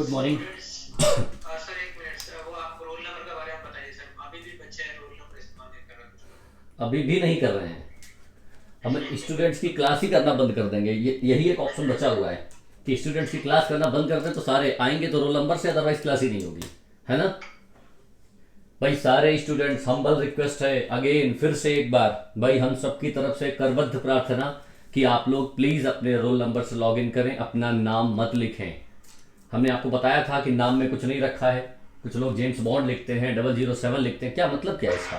Good morning. Sir एक minute sir, वो आप रोल नंबर के बारे में बताइए सर। अभी भी बच्चे रोल नंबर इस्तेमाल नहीं कर रहे कुछ लोग। अभी भी नहीं कर रहे हैं। हम स्टूडेंट्स की क्लास ही करना बंद कर देंगे। यही एक ऑप्शन बचा हुआ है कि स्टूडेंट्स की क्लास करना बंद कर दें तो सारे आएंगे तो रोल नंबर से, अदरवाइज क्लास ही नहीं होगी। है ना भाई? सारे स्टूडेंट्स, हम्बल रिक्वेस्ट है अगेन, फिर से एक बार भाई, हम सबकी तरफ से करबद्ध प्रार्थना कि आप लोग प्लीज अपने रोल नंबर से लॉग इन करें, अपना नाम मत लिखें। हमने आपको बताया था कि नाम में कुछ नहीं रखा है। कुछ लोग जेम्स बॉन्ड लिखते हैं, 007 लिखते हैं, क्या मतलब क्या है इसका?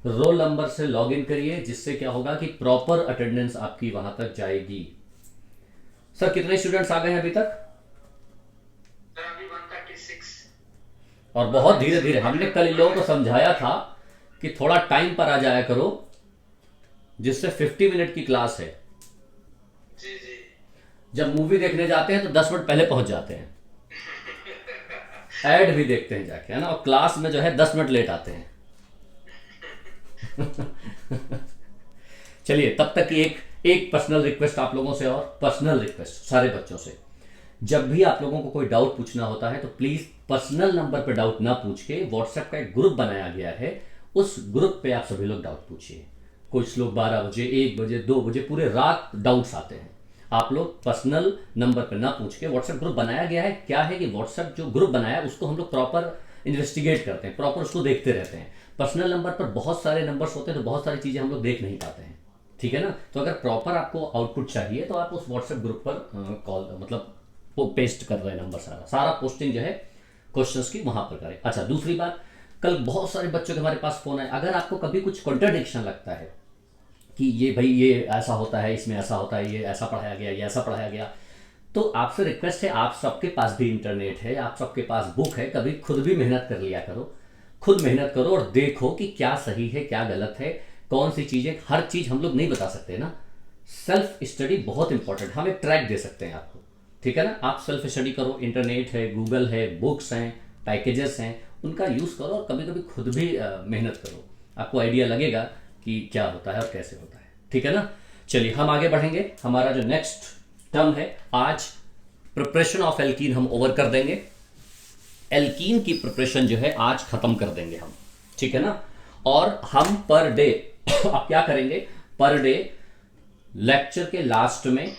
रोल नंबर से लॉग इन करिए, जिससे क्या होगा कि प्रॉपर अटेंडेंस आपकी वहां तक जाएगी। सर कितने स्टूडेंट्स आ गए हैं अभी तक? सर अभी 136 और वन बहुत थर्टी धीरे धीरे, सिक्स हमने मतलब कल इन लोगों को वन। समझाया था कि थोड़ा टाइम पर आ जाया करो, जिससे 50 मिनट की क्लास है। जी जी। जब मूवी देखने जाते हैं तो 10 मिनट पहले पहुंच जाते हैं, एड भी देखते हैं जाके, है ना, और क्लास में जो है 10 मिनट लेट आते हैं। चलिए, तब तक की एक एक पर्सनल रिक्वेस्ट आप लोगों से, और पर्सनल रिक्वेस्ट सारे बच्चों से, जब भी आप लोगों को कोई डाउट पूछना होता है तो प्लीज पर्सनल नंबर पे डाउट ना पूछ के, व्हाट्सएप का एक ग्रुप बनाया गया है, उस ग्रुप पे आप सभी लोग डाउट पूछिए। कुछ लोग 12 बजे, 1 बजे, 2 बजे, पूरे रात डाउट्स आते हैं। आप लोग पर्सनल नंबर पे ना पूछ के, व्हाट्सएप ग्रुप बनाया गया है, क्या है कि व्हाट्सएप जो ग्रुप बनाया है उसको हम लोग प्रॉपर इन्वेस्टिगेट करते हैं, प्रॉपर उसको देखते रहते हैं। पर्सनल नंबर पर बहुत सारे नंबर्स होते हैं तो बहुत सारी चीजें हम लोग देख नहीं पाते हैं। ठीक है ना? तो अगर प्रॉपर आपको आउटपुट चाहिए तो आप उस व्हाट्सएप ग्रुप पर कॉल, मतलब वो पेस्ट कर रहे हैं नंबर, सारा सारा पोस्टिंग जो है क्वेश्चंस की वहां पर करें। अच्छा, दूसरी बात, कल बहुत सारे बच्चों के हमारे पास फोन है, अगर आपको कभी कुछ कॉन्ट्रडिक्शन लगता है कि ये भाई ये ऐसा होता है, इसमें ऐसा होता है, ये ऐसा पढ़ाया गया, ये ऐसा पढ़ाया गया, तो आपसे रिक्वेस्ट है, आप सबके पास भी इंटरनेट है, आप सबके पास बुक है, कभी खुद भी मेहनत कर लिया करो। खुद मेहनत करो और देखो कि क्या सही है क्या गलत है, कौन सी चीजें, हर चीज हम लोग नहीं बता सकते ना। सेल्फ स्टडी बहुत इंपॉर्टेंट, हम एक ट्रैक दे सकते हैं आपको। ठीक है ना? आप सेल्फ स्टडी करो, इंटरनेट है, गूगल है, बुक्स हैं, पैकेजेस हैं, उनका यूज करो और कभी कभी खुद भी मेहनत करो। आपको आइडिया लगेगा कि क्या होता है और कैसे होता है। ठीक है ना? चलिए हम आगे बढ़ेंगे। हमारा जो नेक्स्ट टर्म है आज, प्रिपरेशन ऑफ एल्कीन हम ओवर कर देंगे। एल्कीन की प्रिपरेशन जो है आज खत्म कर देंगे हम। ठीक है ना? और हम पर डे अब क्या करेंगे, पर डे लेक्चर के लास्ट में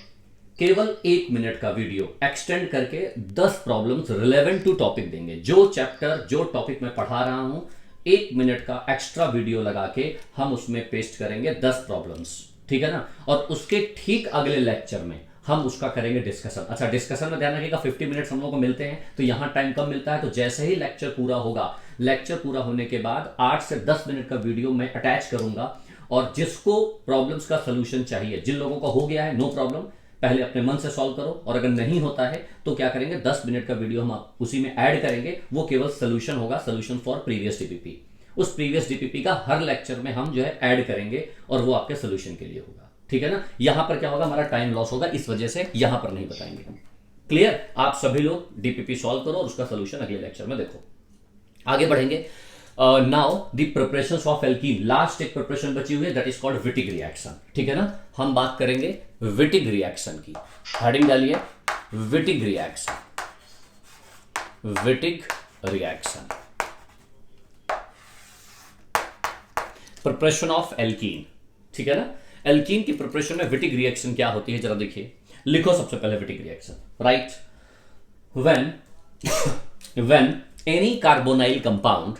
केवल 1 मिनट का वीडियो एक्सटेंड करके 10 प्रॉब्लम्स रिलेवेंट टू टॉपिक देंगे। जो चैप्टर, जो टॉपिक मैं पढ़ा रहा हूं, 1 मिनट का एक्स्ट्रा वीडियो लगा के हम उसमें पेस्ट करेंगे 10 प्रॉब्लम्स। ठीक है ना? और उसके ठीक अगले लेक्चर में हम उसका करेंगे डिस्कशन। अच्छा, डिस्कशन में ध्यान रखिएगा 50 मिनट्स हम लोग को मिलते हैं तो यहां टाइम कम मिलता है, तो जैसे ही लेक्चर पूरा होगा, लेक्चर पूरा होने के बाद 8 से 10 मिनट का वीडियो मैं अटैच करूंगा। और जिसको प्रॉब्लम्स का सोल्यूशन चाहिए, जिन लोगों का हो गया है नो प्रॉब्लम, पहले अपने मन से सॉल्व करो, और अगर नहीं होता है तो क्या करेंगे, 10 मिनट का वीडियो हम उसी में ऐड करेंगे, वो केवल सोल्यूशन होगा, सोल्यूशन फॉर प्रीवियस डीपीपी। उस प्रीवियस डीपीपी का हर लेक्चर में हम जो है ऐड करेंगे और वो आपके सोल्यूशन के लिए होगा। ठीक है ना? यहां पर क्या होगा, हमारा टाइम लॉस होगा, इस वजह से यहां पर नहीं बताएंगे हम। क्लियर? आप सभी लोग डीपीपी सॉल्व करो और उसका सोल्यूशन अगले लेक्चर में देखो। आगे बढ़ेंगे। Now the preparation of alkene, last एक प्रिपरेशन बची हुई है, that is called Wittig reaction. ठीक है ना? हम बात करेंगे विटिक रिएक्शन की। हेडिंग डालिए, Wittig reaction, Wittig reaction, preparation of alkene. ठीक है ना? एल्कीन की प्रिपरेशन में विटिक रिएक्शन क्या होती है, जरा देखिए। लिखो सबसे पहले Wittig reaction. Right, when when any carbonyl compound,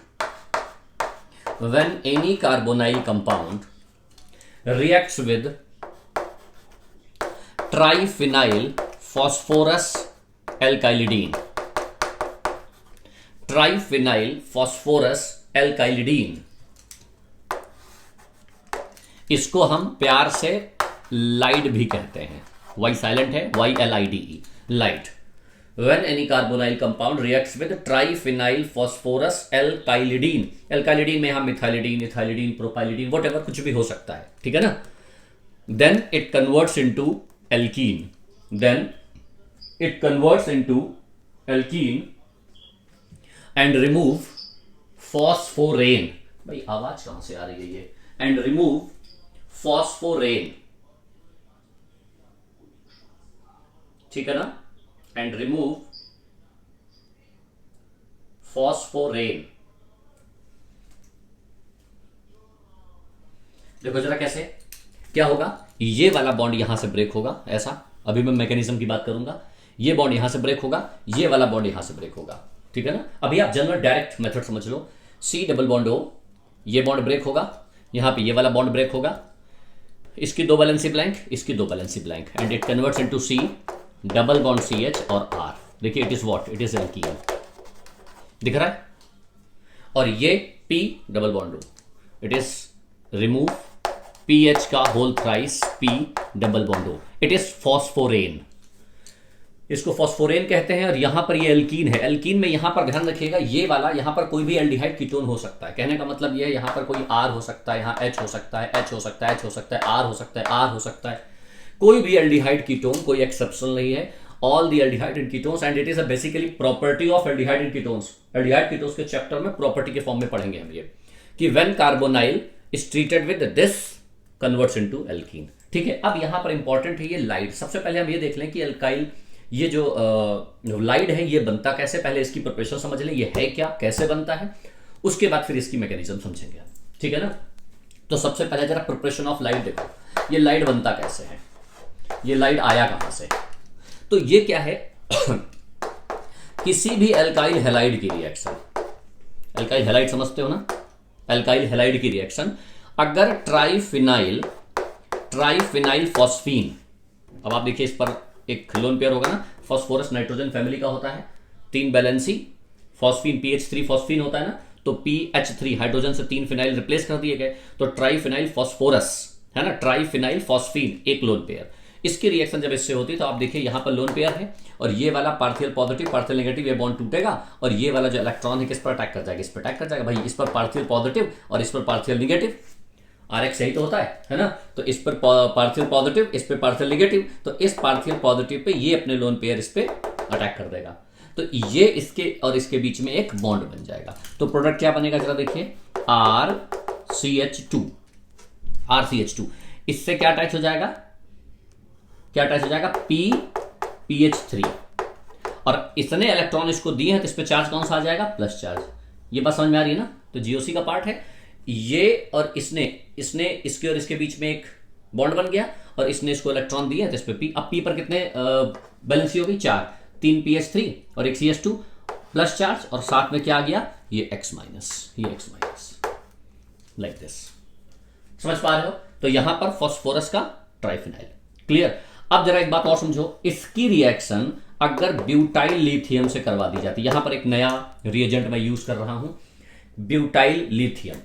when any carbonyl compound reacts with triphenyl phosphorus alkylidene, triphenyl phosphorus alkylidene, इसको हम प्यार से लाइड भी कहते हैं। वाई साइलेंट है, YLIDE, light. When any carbonyl compound reacts with triphenyl phosphorus alkylidene, alkylidene में हम मिथाइलिडीन, इथाइलिडीन, प्रोपाइलिडीन, whatever कुछ भी हो सकता है। ठीक है ना? Then it converts into alkene, then it converts into alkene and remove phosphorane, भाई आवाज कहां से आ रही है ये, and remove phosphorane। ठीक है ना? and remove फॉस्फोरेन। देखो जरा कैसे, क्या होगा, ये वाला बॉन्ड यहां से ब्रेक होगा ऐसा, अभी मैं मैकेनिज्म की बात करूंगा, ये बॉन्ड यहां से ब्रेक होगा, ये वाला बॉन्ड यहां से ब्रेक होगा, ठीक है ना। अभी आप जनरल डायरेक्ट मेथड समझ लो, सी डबल बॉन्ड ओ, ये बॉन्ड ब्रेक होगा, यहां पे ये वाला बॉन्ड ब्रेक होगा, इसकी दो वैलेंसी ब्लैंक, इसकी दो valency blank, and it converts into C double bond C H और आर। देखिए it is what, it is alkene, दिख रहा है। और ये P double bond O, it is remove P H का whole thrice P double bond O, it is phosphorane, इसको phosphorane कहते हैं। और यहां पर ये एल्कीन है, एल्कीन में यहां पर ध्यान रखिएगा, ये वाला यहां पर कोई भी एल्डिहाइड कीटोन हो सकता है, कहने का मतलब ये है यहां पर कोई आर हो सकता है, यहां एच हो सकता है, एच हो सकता है, एच हो सकता है, आर हो सकता है, आर हो सकता है, कोई भी एल्डिहाइड कीटोन, कोई एक्सेप्शन नहीं है, all the aldehyde in ketones, and it is a basically property of aldehyde in ketones. Aldehyde ketones के चैप्टर में प्रॉपर्टी के फॉर्म में पढ़ेंगे हम ये, कि when carbonyl is treated with this converts into alkene, ठीक है। अब यहां पर इंपॉर्टेंट है ये लाइड। सबसे पहले हम ये देख लें कि एल्काइल, ये जो लाइड है ये बनता कैसे, पहले इसकी प्रिपरेशन समझ लें, ये है क्या, कैसे बनता है, उसके बाद फिर इसकी मैकेनिज्म समझेंगे, ठीक है ना। तो सबसे पहले जरा प्रिपरेशन ऑफ लाइड देखो, ये लाइड बनता कैसे है, ये लाइड आया कहां से। तो ये क्या है किसी भी एल्काइल हैलाइड की रिएक्शन, एल्काइल हैलाइड समझते हो ना, एल्काइल हैलाइड की रिएक्शन, अगर ट्राइफिनाइल फॉस्फीन, अब आप देखिए इस पर एक लोन पेयर होगा ना, फॉस्फोरस नाइट्रोजन फैमिली का होता है, 3 बैलेंसी, फॉस्फीन PH3 फॉस्फीन होता है ना, तो PH3 हाइड्रोजन से 3 फिनाइल रिप्लेस कर दिए गए, तो ट्राइफिनाइल फॉस्फोरस है ना, ट्राइफिनाइल फॉस्फीन एक लोन पेयर। इसकी रिएक्शन जब इससे होती है तो आप देखिए यहां पर लोन पेयर है, और ये वाला पार्थियल पॉजिटिव पार्थियल नेगेटिव, ये बॉन्ड टूटेगा, और ये वाला जो इलेक्ट्रॉन है किस पर अटैक कर जाएगा, इस पर अटैक कर जाएगा। भाई इस पर पार्थियल पॉजिटिव और इस पर पार्थियल नेगेटिव, RX यही तो होता है ना। तो इस पर पार्थियल पॉजिटिव, इस पर पार्थियल नेगेटिव, तो इस पार्थियल पॉजिटिव पे ये अपने लोन पेयर इस पे अटैक कर देगा, तो ये इसके और इसके बीच में एक बॉन्ड बन जाएगा। तो प्रोडक्ट क्या बनेगा जरा देखिए, RCH2, इससे क्या अटैच हो जाएगा, क्या अटैच हो जाएगा, PH3, और इसने इलेक्ट्रॉन इसको दिए हैं तो इस पे चार्ज कौन सा आ जाएगा, प्लस चार्ज। ये बात समझ में आ रही है ना। तो GOC का पार्ट है ये, और इसने इसके और इसके बीच में एक बॉन्ड बन गया, और इसने इसको इलेक्ट्रॉन दिए तो इस पे P, अब P पर कितने बैलेंसी हो गई, 4, 3 PH3 और एक CH2 प्लस चार्ज, और साथ में क्या आ गया, ये X माइनस, ये X माइनस, लाइक दिस, समझ पा रहे हो। तो यहां पर फॉस्फोरस का ट्राइफिनाइल, क्लियर। अब जरा एक बात और समझो, इसकी रिएक्शन अगर ब्यूटाइल लिथियम से करवा दी जाती, यहां पर एक नया रिएजेंट मैं यूज कर रहा हूं, butyl lithium.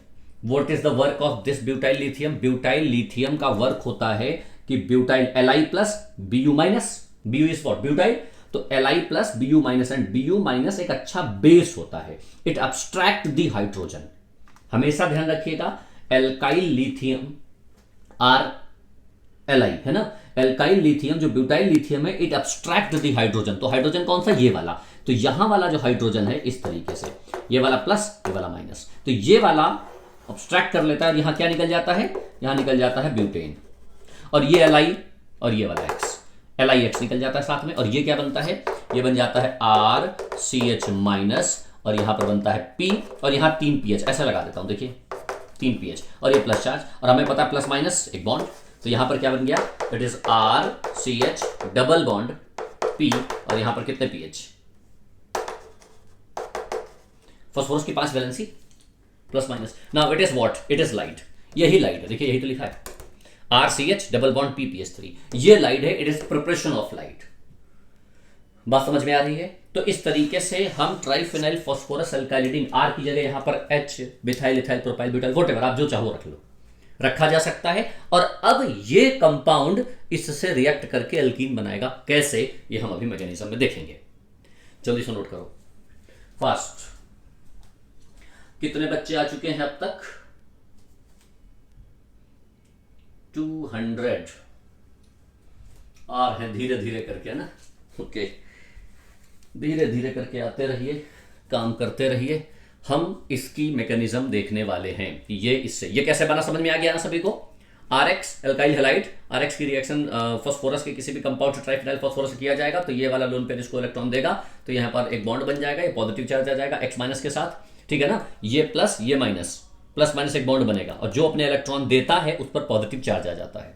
What is the work of this butyl lithium, butyl lithium का वर्क होता है कि butyl Li plus Bu minus, Bu is what, butyl, तो Li plus Bu minus, and Bu minus एक अच्छा बेस होता है, इट अब्स्ट्रैक्ट द हाइड्रोजन। हमेशा ध्यान रखिएगा, एल्काइल लिथियम Li है ना, एल्काइल लिथियम जो ब्यूटाइल लिथियम है, इट अब्स्ट्रैक्ट द हाइड्रोजन। तो हाइड्रोजन कौन सा, ये वाला, तो यहां वाला जो हाइड्रोजन है इस तरीके से, ये वाला प्लस, ये वाला माइनस, तो ये वाला अब्स्ट्रैक्ट कर लेता है, यहां क्या निकल जाता है, यहां निकल जाता है ब्यूटेन, और ये Li और ये वाला X, LiX निकल जाता है साथ में, और ये क्या बनता है, ये बन जाता है RCH माइनस, और यहां पर बनता है P, और यहां 3 PH, ऐसा लगा देता हूं, देखिए 3 PH, और ये प्लस चार्ज, और हमें पता है प्लस माइनस एक बॉन्ड, तो यहां पर क्या बन गया, it is RCH double bond P, और यहां पर कितने PH, फॉस्फोरस की 5 valency plus minus. Now it is what, it is light, यही लाइट है, देखिए यही तो लिखा है, RCH डबल बॉन्ड PPH3, ये लाइट है, it is preparation of light. बात समझ में आ रही है। तो इस तरीके से हम ट्राइफिनाइल फॉस्फोरस एल्काइलिडीन, R की जगह यहां पर H, methyl ethyl propyl butyl, whatever आप जो चाहो रख लो, रखा जा सकता है। और अब ये कंपाउंड इससे रिएक्ट करके एल्कीन बनाएगा, कैसे, ये हम अभी मैकेनिज्म में देखेंगे। जल्दी से नोट करो फास्ट। कितने बच्चे आ चुके हैं अब तक, 200 आ रहे हैं धीरे धीरे करके ना, ओके, धीरे धीरे करके आते रहिए, काम करते रहिए। हम इसकी मैकेनिज्म देखने वाले हैं, ये इससे, ये कैसे बना समझ में आ गया ना सभी को। RX एल्काइल हैलाइड, RX की रिएक्शन फास्फोरस के किसी भी कंपाउंड से ट्राइफिनाइल फास्फोरस से किया जाएगा तो ये वाला लोन पेयर इसको इलेक्ट्रॉन देगा, तो यहाँ पर एक बॉन्ड बन जाएगा, ये पॉजिटिव चार्ज आ जाएगा X माइनस के साथ, ठीक है ना, ये प्लस ये माइनस, प्लस माइनस एक बॉन्ड बनेगा और जो अपने इलेक्ट्रॉन देता है उस पर पॉजिटिव चार्ज आ जाता है,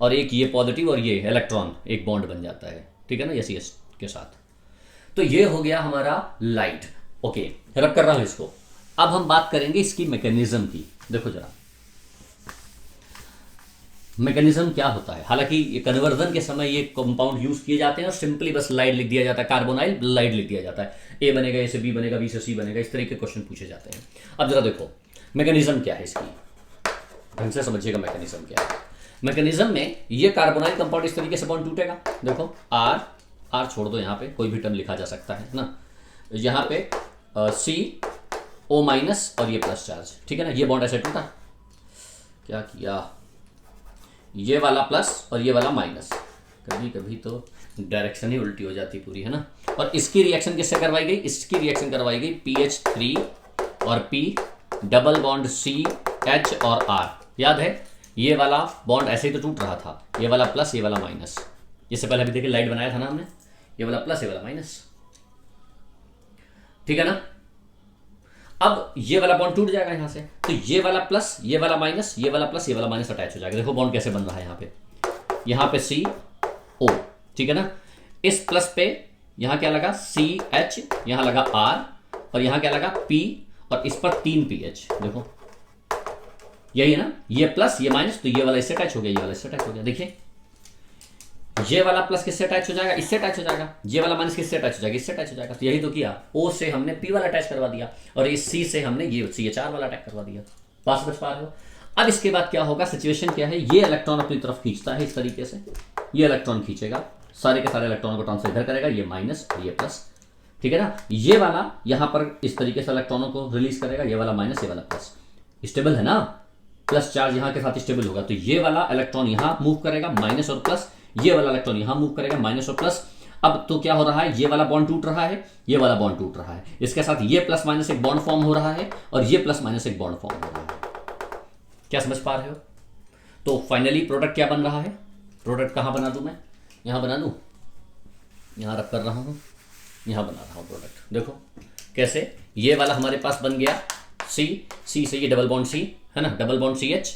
और एक ये पॉजिटिव और ये इलेक्ट्रॉन एक बॉन्ड बन जाता है, ठीक है ना, एस के साथ। तो ये हो गया हमारा लाइट। ओके, रब कर रहा हूं इसको। अब हम बात करेंगे इसकी मैकेनिज्म की। देखो जरा मैकेनिज्म क्या होता है। हालांकि ये कन्वर्जन के समय ये कंपाउंड यूज किए जाते हैं और सिंपली बस लाइट लिख दिया जाता है, कार्बोनाइल लाइट लिख दिया जाता है, ए बनेगा, ए से बी बनेगा, बी से सी बनेगा, इस तरह के क्वेश्चन पूछे जाते हैं। अब जरा देखो मैकेनिज्म क्या है इसकी, ढंग से समझिएगा मैकेनिज्म क्या है। मैकेनिज्म में ये कार्बोनाइल कंपाउंड इस तरीके से बॉन्ड टूटेगा, देखो आर छोड़ दो, यहाँ पे कोई भी टर्म लिखा जा सकता है ना, यहाँ पे सी ओ माइनस और ये प्लस चार्ज, ठीक है ना, ये बॉन्ड ऐसे टूटा, क्या किया, ये वाला प्लस और ये वाला माइनस, कभी कभी तो डायरेक्शन ही उल्टी हो जाती पूरी, है ना। और इसकी रिएक्शन किससे करवाई गई, इसकी रिएक्शन करवाई गई PH3 और P डबल बॉन्ड CH और R। याद है ये वाला बॉन्ड ऐसे ही तो टूट रहा था, ये वाला प्लस ये वाला माइनस, इससे पहले अभी देखिए लाइट बनाया था ना हमने, ये वाला प्लस ये वाला माइनस, ठीक है ना। अब ये वाला बॉन्ड टूट जाएगा यहां से, तो ये वाला प्लस ये वाला माइनस, ये वाला प्लस ये वाला माइनस अटैच हो जाएगा। देखो बॉन्ड कैसे बन रहा है यहाँ पे CO, ठीक है ना। इस प्लस पे यहां क्या लगा CH, यहां लगा R और यहां क्या लगा P और इस पर 3 PH, देखो यही है ना, ये प्लस ये माइनस, तो ये वाला इससे अटैच हो गया, ये वाला इससे अटैच हो गया। देखिए ये वाला प्लस किससे अटैच हो जाएगा, इससे अटैच हो जाएगा, ये वाला माइनस किससे अटैच हो जाएगा, इससे अटैच हो जाएगा। तो यही तो किया, O से हमने P वाला अटैच करवा दिया और इस C से हमने ये CH4 वाला अटैच करवा दिया। पास बच पा रहे हो। अब इसके बाद क्या होगा, सिचुएशन क्या है, ये इलेक्ट्रॉन अपनी तरफ खींचता है इस तरीके से, ये इलेक्ट्रॉन खींचेगा, सारे के सारे इलेक्ट्रॉन को ट्रांसफर इधर करेगा, ये माइनस और ये प्लस, ठीक है ना। ये वाला यहाँ पर इस तरीके से इलेक्ट्रॉनों को रिलीज करेगा, ये वाला माइनस ये वाला प्लस, स्टेबल है ना, प्लस चार्ज यहाँ के साथ स्टेबल होगा, तो ये वाला इलेक्ट्रॉन यहाँ मूव करेगा माइनस और प्लस, ये वाला इलेक्ट्रॉन यहाँ मूव करेगा माइनस और प्लस। अब तो क्या हो रहा है, ये वाला बॉन्ड टूट रहा है, ये वाला बॉन्ड टूट रहा है, इसके साथ ये प्लस माइनस एक बॉन्ड फॉर्म हो रहा है और ये प्लस माइनस एक बॉन्ड फॉर्म हो रहा है। क्या समझ पा रहे हो। तो फाइनली प्रोडक्ट क्या बन रहा है, प्रोडक्ट कहाँ बना दूं मैं, यहाँ बना दूं, यहाँ रख कर रहा हूँ, यहाँ बना रहा हूँ प्रोडक्ट। देखो कैसे, ये वाला हमारे पास बन गया C से ये डबल बॉन्ड C है ना, डबल बॉन्ड CH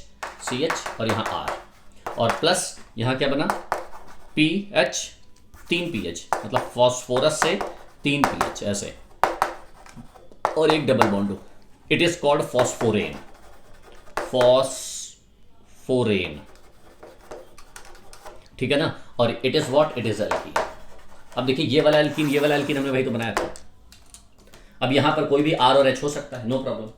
और यहाँ R और प्लस यहाँ क्या बना PH 3 PH, मतलब फॉस्फोरस से 3 PH ऐसे, और एक double bond, it is called phosphorane, ठीक है ना। और it is what, it is alkene. अब देखिए ये वाला एल्कीन ये वाला एल्कीन हमने वही तो बनाया था। अब यहां पर कोई भी R और H हो सकता है, नो प्रॉब्लम,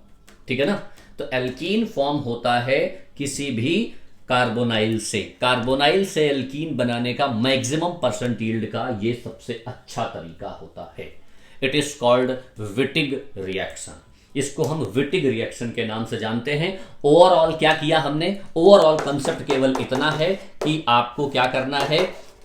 ठीक है ना। तो एल्कीन फॉर्म होता है किसी भी कार्बोनाइल से, कार्बोनाइल से एल्कीन बनाने का मैक्सिमम परसेंट यील्ड का ये सबसे अच्छा तरीका होता है। It is called Wittig reaction, इसको हम विटिग रिएक्शन के नाम से जानते हैं। ओवरऑल क्या किया हमने, ओवरऑल कंसेप्ट केवल इतना है कि आपको क्या करना है,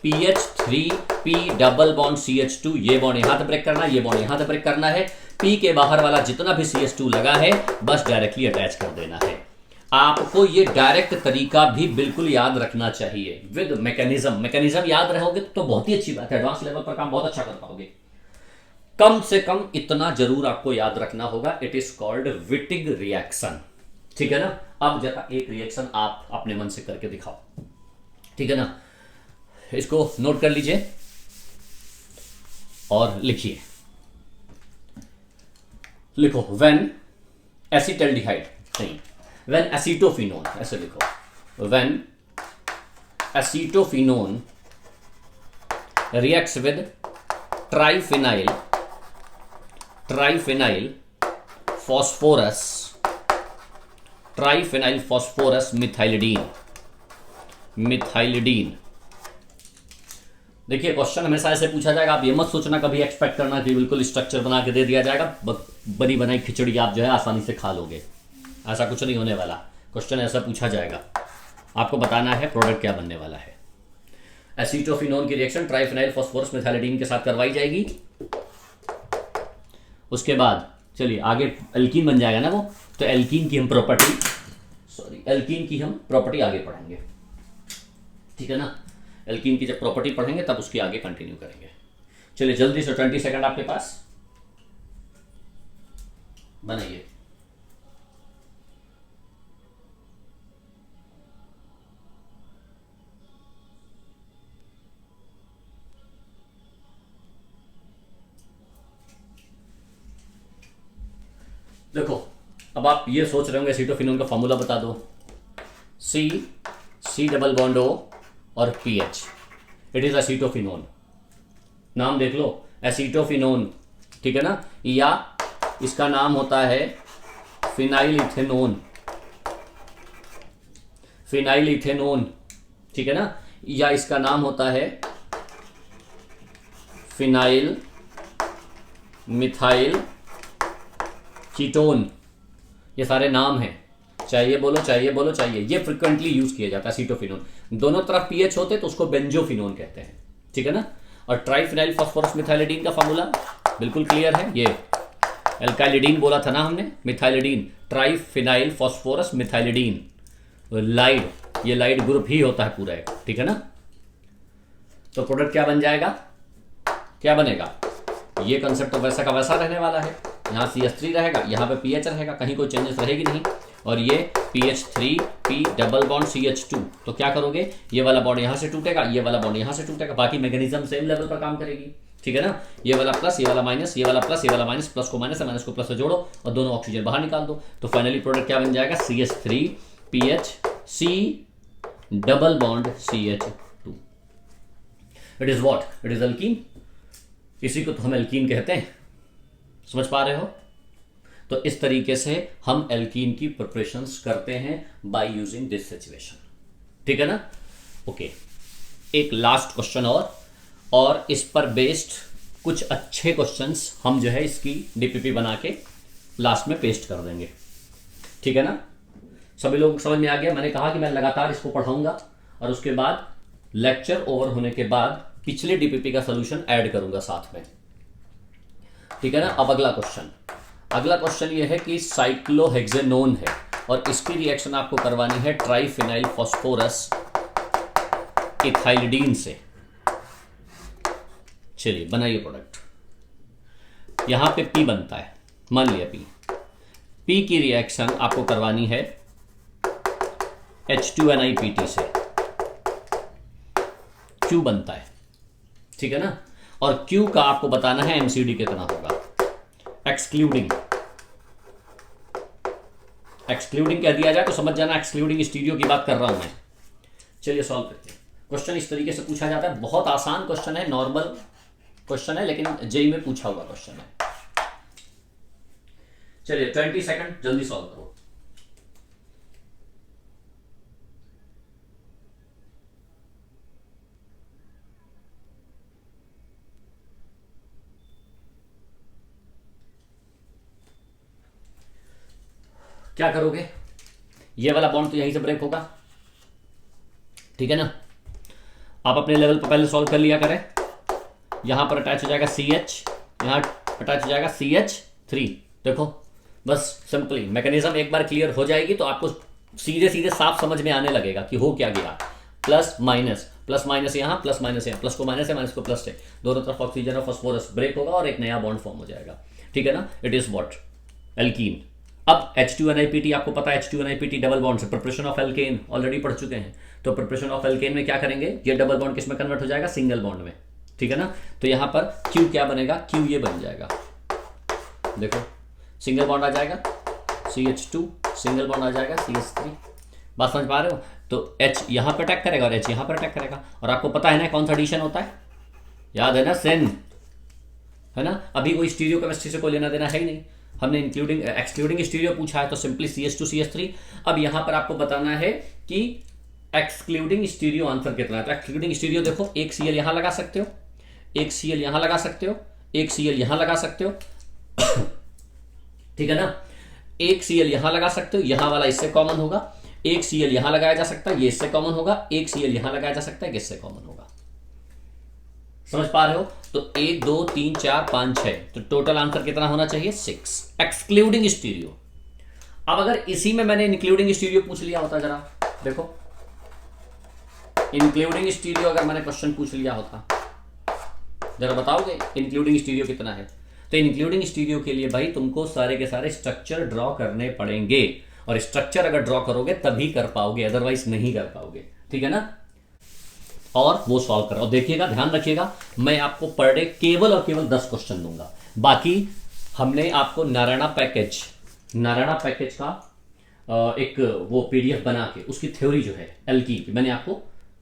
PH3P डबल बॉन्ड CH2, ये बॉन्ड यहां तक ब्रेक करना है, ये बॉन्ड यहां तक ब्रेक करना है, P के बाहर वाला जितना भी CH2 लगा है बस डायरेक्टली अटैच कर देना है। आपको ये डायरेक्ट तरीका भी बिल्कुल याद रखना चाहिए विद मैकेनिज्म याद रहोगे तो बहुत ही अच्छी बात है, एडवांस लेवल पर काम बहुत अच्छा कर पाओगे। कम से कम इतना जरूर आपको याद रखना होगा, it is called Wittig reaction, ठीक है ना। अब जरा एक रिएक्शन आप अपने मन से करके दिखाओ, ठीक है ना। इसको नोट कर लीजिए और लिखिए, लिखो व्हेन एसिटल्डिहाइड नहीं, व्हेन एसीटोफिनोन, ऐसे लिखो, when acetophenone reacts with triphenyl phosphorus methylidene. देखिए क्वेश्चन हमेशा ऐसे पूछा जाएगा, आप ये मत सोचना कभी एक्सपेक्ट करना कि बिल्कुल स्ट्रक्चर बना के दे दिया जाएगा, बनी बनाई खिचड़ी आप जो है आसानी से खा लोगे, ऐसा कुछ नहीं होने वाला। क्वेश्चन ऐसा पूछा जाएगा, आपको बताना है प्रोडक्ट क्या बनने वाला है। एसीटोफिनोन की रिएक्शन ट्राइफिनाइल फॉस्फोरस मिथाइलिडीन के साथ करवाई जाएगी। उसके बाद चलिए आगे एल्कीन बन जाएगा ना वो, तो एल्कीन की हम प्रॉपर्टी सॉरी, एल्कीन की हम प्रॉपर्टी आगे पढ़ेंगे, ठीक है ना। एल्कीन की जब प्रॉपर्टी पढ़ेंगे तब उसकी आगे कंटिन्यू करेंगे। चलिए जल्दी से 20 सेकंड आपके पास, बनाइए। देखो अब आप ये सोच रहे होंगे एसीटोफिनोन का फॉर्मूला बता दो। सी डबल बॉन्ड ओ और पीएच, इट इज एसीटोफिनोन। नाम देख लो, एसीटोफिनोन, ठीक है ना। या इसका नाम होता है फिनाइल इथेनोन, फिनाइल इथेनोन, ठीक है ना। या इसका नाम होता है फिनाइल मिथाइल कीटोन। ये सारे नाम हैं, चाहिए बोलो चाहिए बोलो चाहिए। ये फ्रिक्वेंटली यूज किया जाता है एसीटोफिनोन। दोनों तरफ पीएच होते तो उसको बेंजोफिनोन कहते हैं, ठीक है ना। और ट्राइफिनाइल फास्फोरस मिथाइलिडीन का फॉर्मूला बिल्कुल क्लियर है। ये एल्काइलिडीन बोला था ना हमने, मिथाइलिडीन, ट्राइफिनाइल फास्फोरस मिथाइलिडीन, लाइड, ये लाइड ग्रुप ही होता है पूरा एक, ठीक है ना। तो प्रोडक्ट क्या बन जाएगा, क्या बनेगा, ये कंसेप्ट तो वैसा का वैसा रहने वाला है। यहाँ CH3 रहेगा, यहाँ पे पीएच रहेगा, कहीं कोई चेंजेस रहेगी नहीं। और ये PH3 P double bond CH2, तो क्या करोगे, ये वाला बॉन्ड यहाँ से टूटेगा, ये वाला बॉन्ड यहाँ से टूटेगा, बाकी मैकेनिज्म सेम लेवल पर काम करेगी, ठीक है ना। ये वाला प्लस, ये वाला माइनस, ये वाला प्लस, ये वाला माइनस, प्लस को माइनस है, माइनस को प्लस से जोड़ो और दोनों ऑक्सीजन बाहर निकाल दो। तो फाइनली प्रोडक्ट क्या बन जाएगा, CH3 PH C double bond CH2। It is what, it is alkene. इसी को तो हम एल्कीन कहते हैं, समझ पा रहे हो। तो इस तरीके से हम एल्कीन की प्रिपरेशंस करते हैं बाय यूजिंग दिस सिचुएशन, ठीक है ना। ओके, एक लास्ट क्वेश्चन और इस पर बेस्ड कुछ अच्छे क्वेश्चंस हम जो है इसकी डीपीपी बना के लास्ट में पेस्ट कर देंगे, ठीक है ना। सभी लोग समझ में आ गया। मैंने कहा कि मैं लगातार इसको पढ़ाऊंगा और उसके बाद लेक्चर ओवर होने के बाद पिछले डीपीपी का सोल्यूशन ऐड करूंगा साथ में, ठीक है ना। अब अगला क्वेश्चन ये है कि साइक्लोहेक्सेनोन है और इसकी रिएक्शन आपको करवानी है ट्राइफिनाइल फास्फोरस इथाइलिडीन से। चलिए बनाइए प्रोडक्ट। यहां पे P बनता है, मान लिया P की रिएक्शन आपको करवानी है H2NiPt से, Q बनता है, ठीक है ना। और Q का आपको बताना है MCD कितना होगा। एक्सक्लूडिंग कह दिया जाए तो समझ जाना एक्सक्लूडिंग स्टीरियो की बात कर रहा हूं मैं। चलिए सॉल्व करते हैं। क्वेश्चन इस तरीके से पूछा जाता है, बहुत आसान क्वेश्चन है, नॉर्मल क्वेश्चन है, लेकिन जेई में पूछा हुआ क्वेश्चन है। चलिए 20 सेकंड, जल्दी सॉल्व करो। क्या करोगे, ये वाला बॉन्ड तो यहीं से ब्रेक होगा, ठीक है ना। आप अपने लेवल पर पहले सॉल्व कर लिया करें। यहां पर अटैच हो जाएगा CH, यहां अटैच हो जाएगा CH3। देखो बस सिंपली मैकेनिज्म एक बार क्लियर हो जाएगी तो आपको सीधे सीधे साफ समझ में आने लगेगा कि हो क्या गया। प्लस माइनस यहाँ, प्लस माइनस यहाँ, प्लस को माइनस है, माइनस को प्लस है, दोनों तरफ ऑक्सीजन और फास्फोरस ब्रेक होगा और एक नया बॉन्ड फॉर्म हो जाएगा, ठीक है ना। It is what, alkene. अब H2NiPt आपको पता है, H2NiPt डबल बॉन्ड से प्रिपरेशन ऑफ एल्केन ऑलरेडी पढ़ चुके हैं। तो प्रिपरेशन ऑफ एल्केन में क्या करेंगे, ये डबल बॉन्ड किस में कन्वर्ट हो जाएगा, सिंगल बॉन्ड में, ठीक है ना। तो यहां पर Q क्या बनेगा, Q ये बन जाएगा, देखो सिंगल बॉन्ड आ जाएगा CH2, सिंगल बॉन्ड आ जाएगा CH3। बात समझ पा रहे हो। तो H यहां पर अटैक करेगा और H यहां पर अटैक करेगा। और आपको पता है ना कौन सा एडिशन होता है, याद है ना, सेन, है ना। अभी कोई स्टीरियो केमिस्ट्री से कोई लेना देना है ही नहीं, हमने इंक्लूडिंग एक्सक्लूडिंग स्टीरियो पूछा है तो सिंपली CH2 CH3। अब यहां पर आपको बताना है कि एक्सक्लूडिंग स्टीरियो आंसर कितना है। तो एक्सक्लूडिंग स्टीरियो देखो, एक Cl यहां लगा सकते हो, एक Cl यहां लगा सकते हो, एक Cl यहां लगा सकते हो, ठीक है ना। एक Cl यहां लगा सकते हो, यहां वाला इससे कॉमन होगा, एक Cl यहां लगाया जा सकता है, ये इससे कॉमन होगा, एक Cl यहां लगाया जा सकता है, इससे कॉमन होगा। समझ पा रहे हो। तो 1 2 3 4 5 6, तो टोटल आंसर कितना होना चाहिए, 6 एक्सक्लूडिंग स्टीरियो। अब अगर इसी में मैंने इंक्लूडिंग स्टीरियो पूछ लिया होता, जरा देखो, इंक्लूडिंग स्टीरियो अगर मैंने क्वेश्चन पूछ लिया होता, जरा बताओगे इंक्लूडिंग स्टीरियो कितना है? तो इंक्लूडिंग स्टीरियो के लिए भाई तुमको सारे के सारे स्ट्रक्चर ड्रॉ करने पड़ेंगे, और स्ट्रक्चर अगर ड्रॉ करोगे तभी कर पाओगे, अदरवाइज नहीं कर पाओगे, ठीक है ना? और वो सॉल्व करो। और देखिएगा, ध्यान रखिएगा, मैं आपको पर डे केवल और केवल 10 क्वेश्चन दूंगा। बाकी हमने आपको नारायणा पैकेज का एक वो पीडीएफ बना के उसकी थ्योरी जो है एल्कीन की मैंने आपको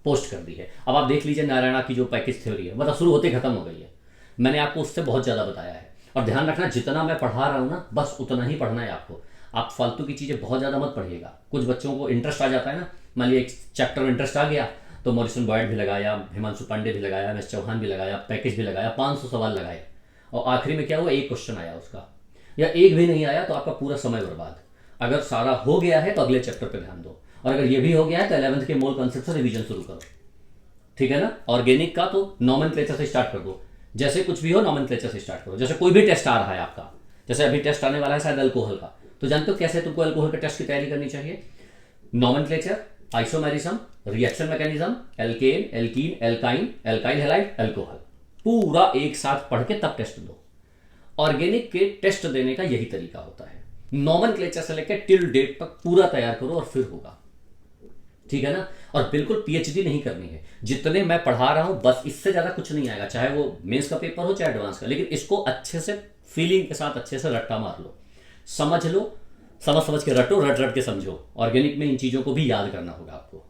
पोस्ट कर दी है। अब आप देख लीजिए, नारायणा की जो पैकेज थ्योरी है मतलब शुरू होते खत्म हो गई है। मैंने आपको उससे बहुत ज़्यादा बताया है। और ध्यान रखना, जितना मैं पढ़ा रहा हूँ ना, बस उतना ही पढ़ना है आपको। आप फालतू की चीज़ें बहुत ज़्यादा मत पढ़िएगा। कुछ बच्चों को इंटरेस्ट आ जाता है ना, मान लिया एक चैप्टर में इंटरेस्ट आ गया तो मॉरिसन बॉयड भी लगाया, हिमांशु पांडे भी लगाया, एम एस चौहान भी लगाया, पैकेज भी लगाया, 500 सवाल लगाए, और आखिरी में क्या हुआ, एक क्वेश्चन आया उसका, या एक भी नहीं आया तो आपका पूरा समय बर्बाद। अगर सारा हो गया है तो अगले चैप्टर पे ध्यान दो, और अगर ये भी हो गया है तो 11th के मोल कॉन्सेप्ट से रिवीजन शुरू करो, ठीक है ना? ऑर्गेनिक का तो नॉमेनक्लेचर से स्टार्ट कर दो, जैसे कुछ भी हो नॉमेनक्लेचर से स्टार्ट करो। जैसे कोई भी टेस्ट आ रहा है आपका, जैसे अभी टेस्ट आने वाला है शायद अल्कोहल का, तो जानते हो कैसे तुमको अल्कोहल के टेस्ट की तैयारी करनी चाहिए? Nomenclature, isomerism, reaction mechanism, alkane, alkene, alkyne, alkyl halide, alcohol, पूरा एक साथ पढ़ के तब टेस्ट दो। ऑर्गेनिक के टेस्ट देने का यही तरीका होता है। नॉमेनक्लेचर से लेकर टिल डेट तक पूरा तैयार करो और फिर होगा, ठीक है ना? और बिल्कुल पीएचडी नहीं करनी है, जितने मैं पढ़ा रहा हूं बस, इससे ज्यादा कुछ नहीं आएगा, चाहे वो मेंस का पेपर हो चाहे एडवांस का। लेकिन इसको अच्छे से फीलिंग के साथ अच्छे से रट्टा मार लो, समझ लो, समझ के रटो, रट रट के समझो। ऑर्गेनिक में इन चीजों को भी याद करना होगा आपको,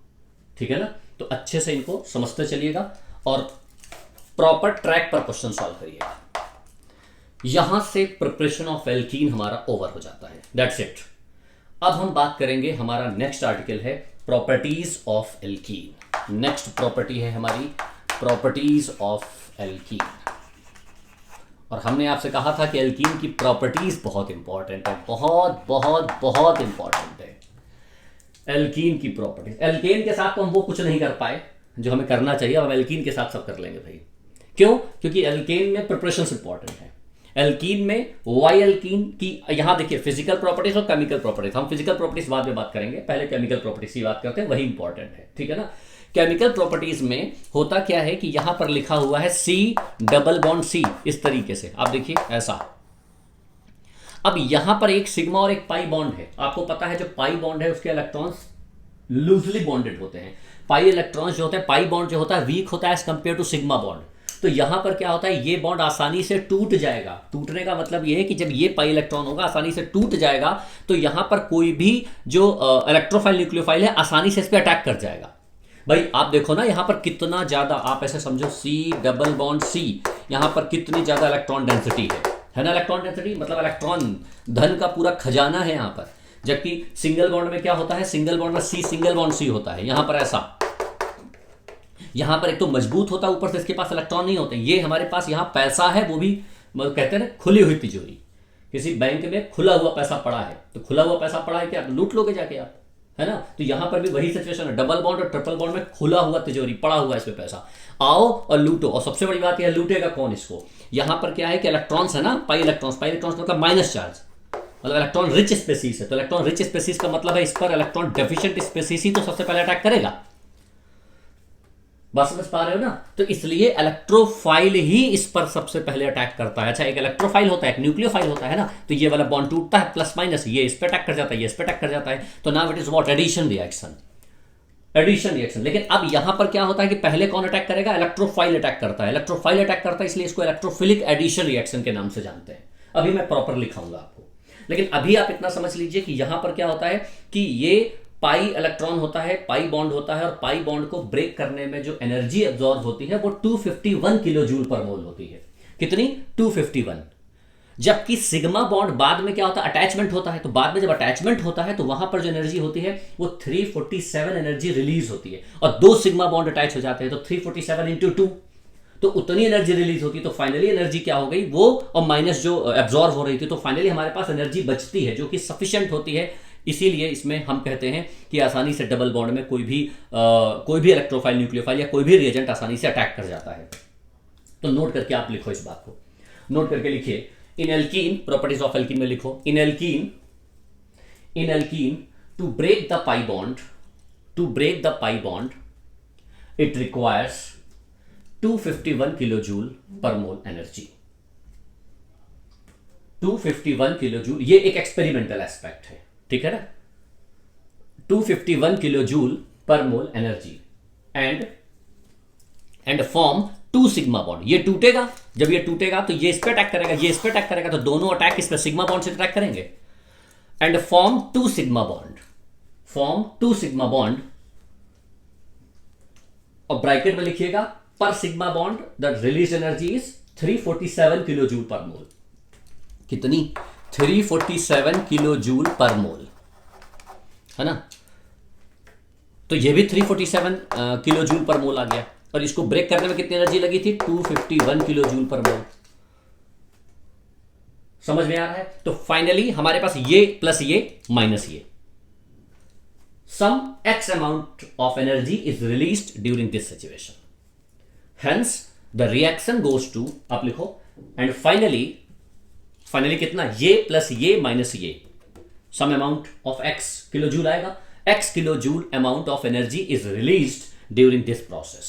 ठीक है ना? तो अच्छे से इनको समझते चलिएगा और प्रॉपर ट्रैक पर क्वेश्चन सॉल्व करिएगा। यहां से प्रिपरेशन ऑफ एल्कीन हमारा ओवर हो जाता है, दैट्स इट। अब हम बात करेंगे, हमारा नेक्स्ट आर्टिकल है properties of alkene. Next property है हमारी प्रॉपर्टीज ऑफ एल्कीन, और हमने आपसे कहा था कि एल्कीन की प्रॉपर्टीज बहुत इंपॉर्टेंट है, बहुत बहुत बहुत इंपॉर्टेंट है एल्कीन की प्रॉपर्टीज। एल्केन के साथ तो हम वो कुछ नहीं कर पाए जो हमें करना चाहिए, अब एल्कीन के साथ सब कर लेंगे भाई। क्यों? क्योंकि एल्केन में प्रिपरेशन इंपॉर्टेंट है। एल्कीन में वाई एल्कीन की, यहां देखिए, फिजिकल प्रॉपर्टीज और केमिकल प्रॉपर्टीज। हम फिजिकल प्रॉपर्टीज बाद में बात करेंगे, पहले केमिकल प्रॉपर्टीज की बात करते हैं, वही इंपॉर्टेंट है, ठीक है ना? केमिकल प्रॉपर्टीज में होता क्या है कि यहां पर लिखा हुआ है C डबल बॉन्ड C, इस तरीके से आप देखिए ऐसा। अब यहां पर एक सिग्मा और एक पाई बॉन्ड है। आपको पता है जो पाई बॉन्ड है उसके इलेक्ट्रॉन्स लूजली बॉन्डेड होते हैं। पाई इलेक्ट्रॉन्स जो होते हैं, पाई बॉन्ड जो होता है वीक होता है as compare to sigma bond. तो यहां पर क्या होता है, ये बॉन्ड आसानी से टूट जाएगा। टूटने का मतलब ये है कि जब ये पाई इलेक्ट्रॉन होगा आसानी से टूट जाएगा, तो यहां पर कोई भी जो इलेक्ट्रोफाइल न्यूक्लियोफाइल है आसानी से इस पर अटैक कर जाएगा। भाई आप देखो ना यहां पर कितना ज्यादा, आप ऐसे समझो C डबल बॉन्ड C, यहां पर कितनी ज्यादा इलेक्ट्रॉन डेंसिटी है ना? इलेक्ट्रॉन डेंसिटी मतलब इलेक्ट्रॉन धन का पूरा खजाना है यहां पर। जबकि सिंगल बॉन्ड में क्या होता है, सिंगल बॉन्ड में C सिंगल बॉन्ड C होता है, यहां पर ऐसा। यहां पर एक तो मजबूत होता है, ऊपर से इसके पास इलेक्ट्रॉन नहीं होते। ये हमारे पास यहां पैसा है, वो भी कहते हैं ना खुली हुई तिजोरी। किसी बैंक में खुला हुआ पैसा पड़ा है, तो खुला हुआ पैसा पड़ा है क्या, लूट लोगे जाके आप, है ना? तो यहां पर भी वही सिचुएशन है, डबल बॉन्ड और ट्रिपल बॉन्ड में खुला हुआ तिजोरी पड़ा हुआ है, इसमें पैसा, आओ और लूटो। और सबसे बड़ी बात यह, लूटेगा कौन इसको? यहां पर क्या है कि इलेक्ट्रॉन्स है ना, पाई इलेक्ट्रॉन्स मतलब माइनस चार्ज, मतलब इलेक्ट्रॉन रिच स्पेसीज है। तो इलेक्ट्रॉन रिच स्पेसीज का मतलब है इस पर इलेक्ट्रॉन डेफिशिएंट स्पेसीज ही तो सबसे पहले अटैक करेगा। बस समझ पा रहे हो ना? तो इसलिए इलेक्ट्रोफाइल ही इस पर सबसे पहले अटैक करता है। अच्छा, एक इलेक्ट्रोफाइल होता है, एक न्यूक्लियोफाइल होता है ना, तो ये वाला बॉन्ड टूटता है, प्लस माइनस, ये इस पर अटैक कर जाता है, ये इस पर अटैक कर जाता है। तो now it is what, addition reaction, addition reaction. लेकिन अब यहां पर क्या होता है कि पहले कौन अटैक करेगा, इलेक्ट्रोफाइल अटैक करता है। इलेक्ट्रोफाइल अटैक करता है, इसलिए इसको इलेक्ट्रोफिलिक एडिशन रिएक्शन के नाम से जानते हैं। अभी मैं प्रॉपर लिखाऊंगा आपको, लेकिन अभी आप इतना समझ लीजिए कि यहां पर क्या होता है कि ये पाई इलेक्ट्रॉन होता है, पाई बॉन्ड होता है, और पाई बॉन्ड को ब्रेक करने में जो एनर्जी एब्जॉर्ब होती है वो 251 किलो जूल पर मोल होती है। कितनी? 251। जबकि सिग्मा बॉन्ड बाद में क्या होता है, अटैचमेंट होता है। तो बाद में जब अटैचमेंट होता है तो वहां पर जो एनर्जी होती है वो 347 एनर्जी रिलीज होती है, और 2 सिग्मा बॉन्ड अटैच हो जाते हैं तो 347 इंटू 2, तो उतनी एनर्जी रिलीज होती है। तो फाइनली एनर्जी क्या हो गई वो, और माइनस जो एब्जॉर्ब हो रही थी, तो फाइनली हमारे पास एनर्जी बचती है जो कि सफिशिएंट होती है। इसीलिए इसमें हम कहते हैं कि आसानी से डबल बॉन्ड में कोई भी इलेक्ट्रोफाइल न्यूक्लियोफाइल या कोई भी रिएजेंट आसानी से अटैक कर जाता है। तो नोट करके आप लिखो, इस बात को नोट करके लिखिए। इन एल्कीन, प्रॉपर्टीज ऑफ एल्कीन में लिखो, इन alkene in alkene, to break the pi bond, it requires 251 kilojoule per mole energy. 251 kilojoule, ये एक एक्सपेरिमेंटल एस्पेक्ट है, ठीक है ना। 251 kilojoule per mole energy and form 2 sigma bond. ये टूटेगा, जब ये टूटेगा तो ये इस पे अटैक करेगा, ये इस पे अटैक करेगा, तो दोनों अटैक इस पे सिग्मा बॉन्ड से अटैक करेंगे एंड फॉर्म 2 सिग्मा बॉन्ड। और ब्रैकेट में लिखिएगा पर sigma bond the release energy is 347 kilojoule per मोल। कितनी? 347 किलोजूल पर मोल, है ना। तो ये भी 347 किलोजूल पर मोल आ गया, और इसको ब्रेक करने में कितनी एनर्जी लगी थी? 251 किलोजूल पर मोल। समझ में आ रहा है? तो फाइनली हमारे पास ये प्लस ये माइनस ये, सम x amount of energy is released during this situation, hence the reaction goes to, आप लिखो, and फाइनली कितना? ये प्लस ये माइनस ये, some amount of x kilojoule आएगा। x kilojoule amount of energy is released during this process.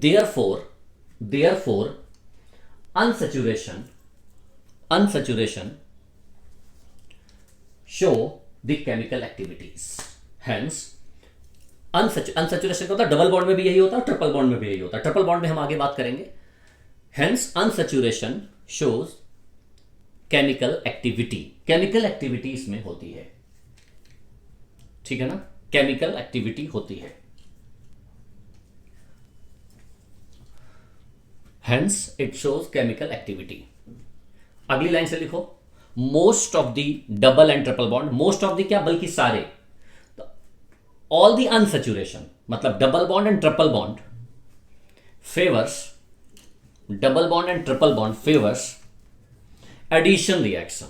therefore unsaturation show the chemical activities, hence unsaturation का होता है, डबल बॉन्ड में भी यही होता है, ट्रिपल बॉन्ड में भी यही होता है। ट्रिपल बॉन्ड में हम आगे बात करेंगे। Hence unsaturation shows chemical activity इसमें होती है, ठीक है ना। केमिकल एक्टिविटी होती है, hence it shows chemical activity. अगली लाइन से लिखो, most of the double and triple bond, most of the क्या, बल्कि सारे, ऑल द अनसैचुरेशन मतलब double bond and triple bond favours, double bond and triple bond favours addition reaction.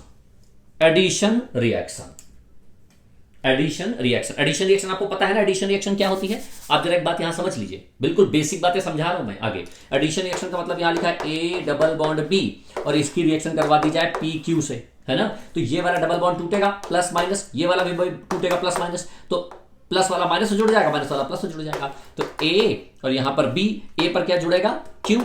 आपको पता है ना एडिशन रिएक्शन क्या होती है? आप जरा एक बात यहां समझ लीजिए, बिल्कुल बेसिक बातें समझा रहा हूं मैं आगे। एडिशन रिएक्शन का मतलब यहां लिखा है ए डबल बॉन्ड बी, और इसकी रिएक्शन करवा दी जाए पी क्यू से, है ना। तो ये वाला डबल बॉन्ड टूटेगा प्लस माइनस, ये वाला भी टूटेगा प्लस माइनस, तो प्लस वाला माइनस से जुड़ जाएगा, माइनस वाला प्लस से जुड़ जाएगा। तो ए और यहां पर बी, ए पर क्या जुड़ेगा? क्यू,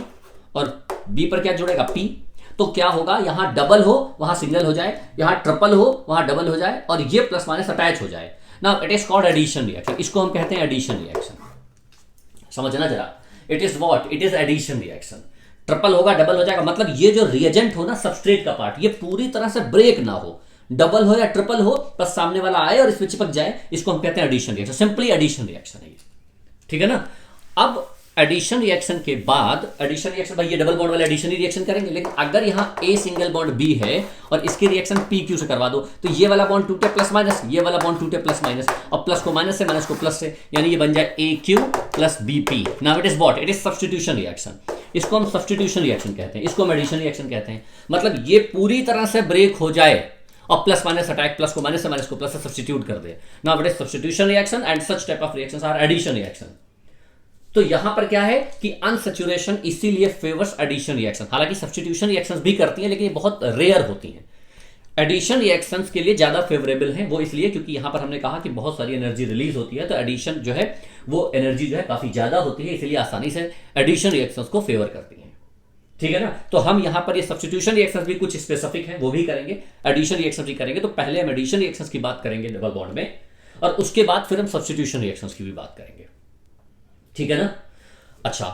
और बी पर क्या जुड़ेगा? पी। तो क्या होगा? यहां डबल हो वहां सिंगल हो जाए, यहां ट्रिपल हो वहां डबल हो जाए, और ये प्लस माइनस अटैच हो जाए। Now it is called addition reaction, इसको हम कहते हैं एडिशन रिएक्शन। समझना जरा, it is what? It is addition reaction. Triple होगा डबल हो जाएगा, मतलब ये जो रिएजेंट हो ना, सबस्ट्रेट का पार्ट, ये पूरी तरह से ब्रेक ना हो, डबल हो या ट्रिपल हो, बस सामने वाला आए और इसमें चिपक जाए, इसको हम कहते हैं addition reaction. Simply addition reaction है ये, ठीक है ना। अब एडिशन रिएक्शन के बाद, एडिशन रिएक्शन भाई ये डबल बॉन्ड वाले एडिशन ही रिएक्शन करेंगे, लेकिन अगर यहां ए सिंगल बॉन्ड बी है और इसकी रिएक्शन पी क्यू से करवा दो, तो ये वाला बॉन्ड टूटे प्लस माइनस, ये वाला बॉन्ड टूटे प्लस माइनस, और प्लस को माइनस से, माइनस को प्लस से, यानी ये बन जाए A Q plus B P. Now it is what? It is substitution reaction. इसको हम सब्स्टिट्यूशन रिएक्शन कहते हैं, इसको हम एडिशन रिएक्शन कहते हैं। मतलब ये पूरी तरह से ब्रेक हो जाए और प्लस माइनस अटैक, प्लस को माइनस से, माइनस को प्लस से सब्स्टिट्यूट कर दे। Now it is substitution reaction and such type of reactions are addition reaction. तो यहां पर क्या है कि अनसैचुरेशन इसीलिए फेवर्स एडिशन रिएक्शन। हालांकि सब्स्टिट्यूशन रिएक्शंस भी करती हैं, लेकिन ये बहुत रेयर होती हैं। एडिशन रिएक्शंस के लिए ज्यादा फेवरेबल है, वो इसलिए क्योंकि यहां पर हमने कहा कि बहुत सारी एनर्जी रिलीज होती है, तो एडिशन जो है वो एनर्जी जो है काफी ज्यादा होती है, इसलिए आसानी से एडिशन रिएक्शंस को फेवर करती है, ठीक है ना। तो हम यहां पर ये सब्स्टिट्यूशन रिएक्शंस भी कुछ स्पेसिफिक है, वो भी करेंगे, एडिशन रिएक्शंस भी करेंगे। तो पहले हम एडिशन रिएक्शंस की बात करेंगे डबल बॉन्ड में, और उसके बाद फिर हम सब्स्टिट्यूशन रिएक्शंस की भी बात करेंगे, ठीक है ना। अच्छा,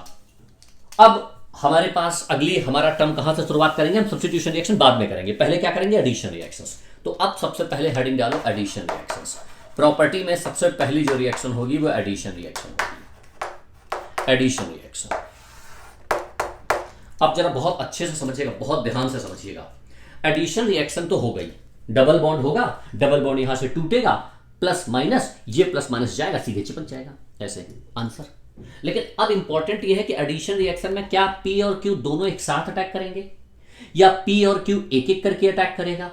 अब हमारे पास अगली हमारा टर्म कहां से शुरुआत करेंगे? हम सब्स्टिट्यूशन रिएक्शन बाद में करेंगे, पहले क्या करेंगे? Addition reactions. तो अब सबसे पहले हेडिंग डालो एडिशन रिएक्शंस। प्रॉपर्टी में सबसे पहली जो रिएक्शन होगी वो एडिशन रिएक्शन होगी, एडिशन रिएक्शन। अब जरा बहुत अच्छे से समझिएगा, बहुत ध्यान से समझिएगा। एडिशन रिएक्शन तो हो गई, डबल बॉन्ड होगा, डबल बॉन्ड यहां से टूटेगा, प्लस माइनस, ये प्लस माइनस जाएगा, सीधे चिपक जाएगा, ऐसे आंसर। लेकिन अब इंपॉर्टेंट यह है कि एडिशन रिएक्शन में क्या पी और क्यू दोनों एक साथ अटैक करेंगे या पी और क्यू एक एक करके अटैक करेगा?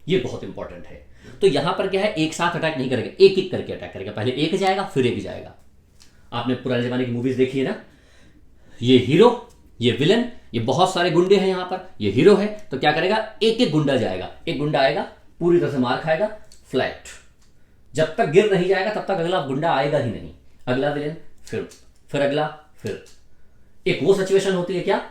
ये बहुत इंपॉर्टेंट है। तो यहां पर क्या है, एक साथ अटैक नहीं करेगा, एक एक करके अटैक करेगा। पहले एक जाएगा फिर एक जाएगा। आपने पुराने जमाने की मूवीज देखी है ना, ये हीरो, ये विलन, ये बहुत सारे गुंडे हैं, यहां पर ये हीरो है, तो क्या करेगा, एक एक गुंडा जाएगा, एक गुंडा आएगा, पूरी तरह से मार खाएगा, फ्लैट। जब तक गिर नहीं जाएगा तब तक अगला गुंडा आएगा ही नहीं। अगला विलेन, फिर अगला, फिर एक वो सिचुएशन होती है क्या,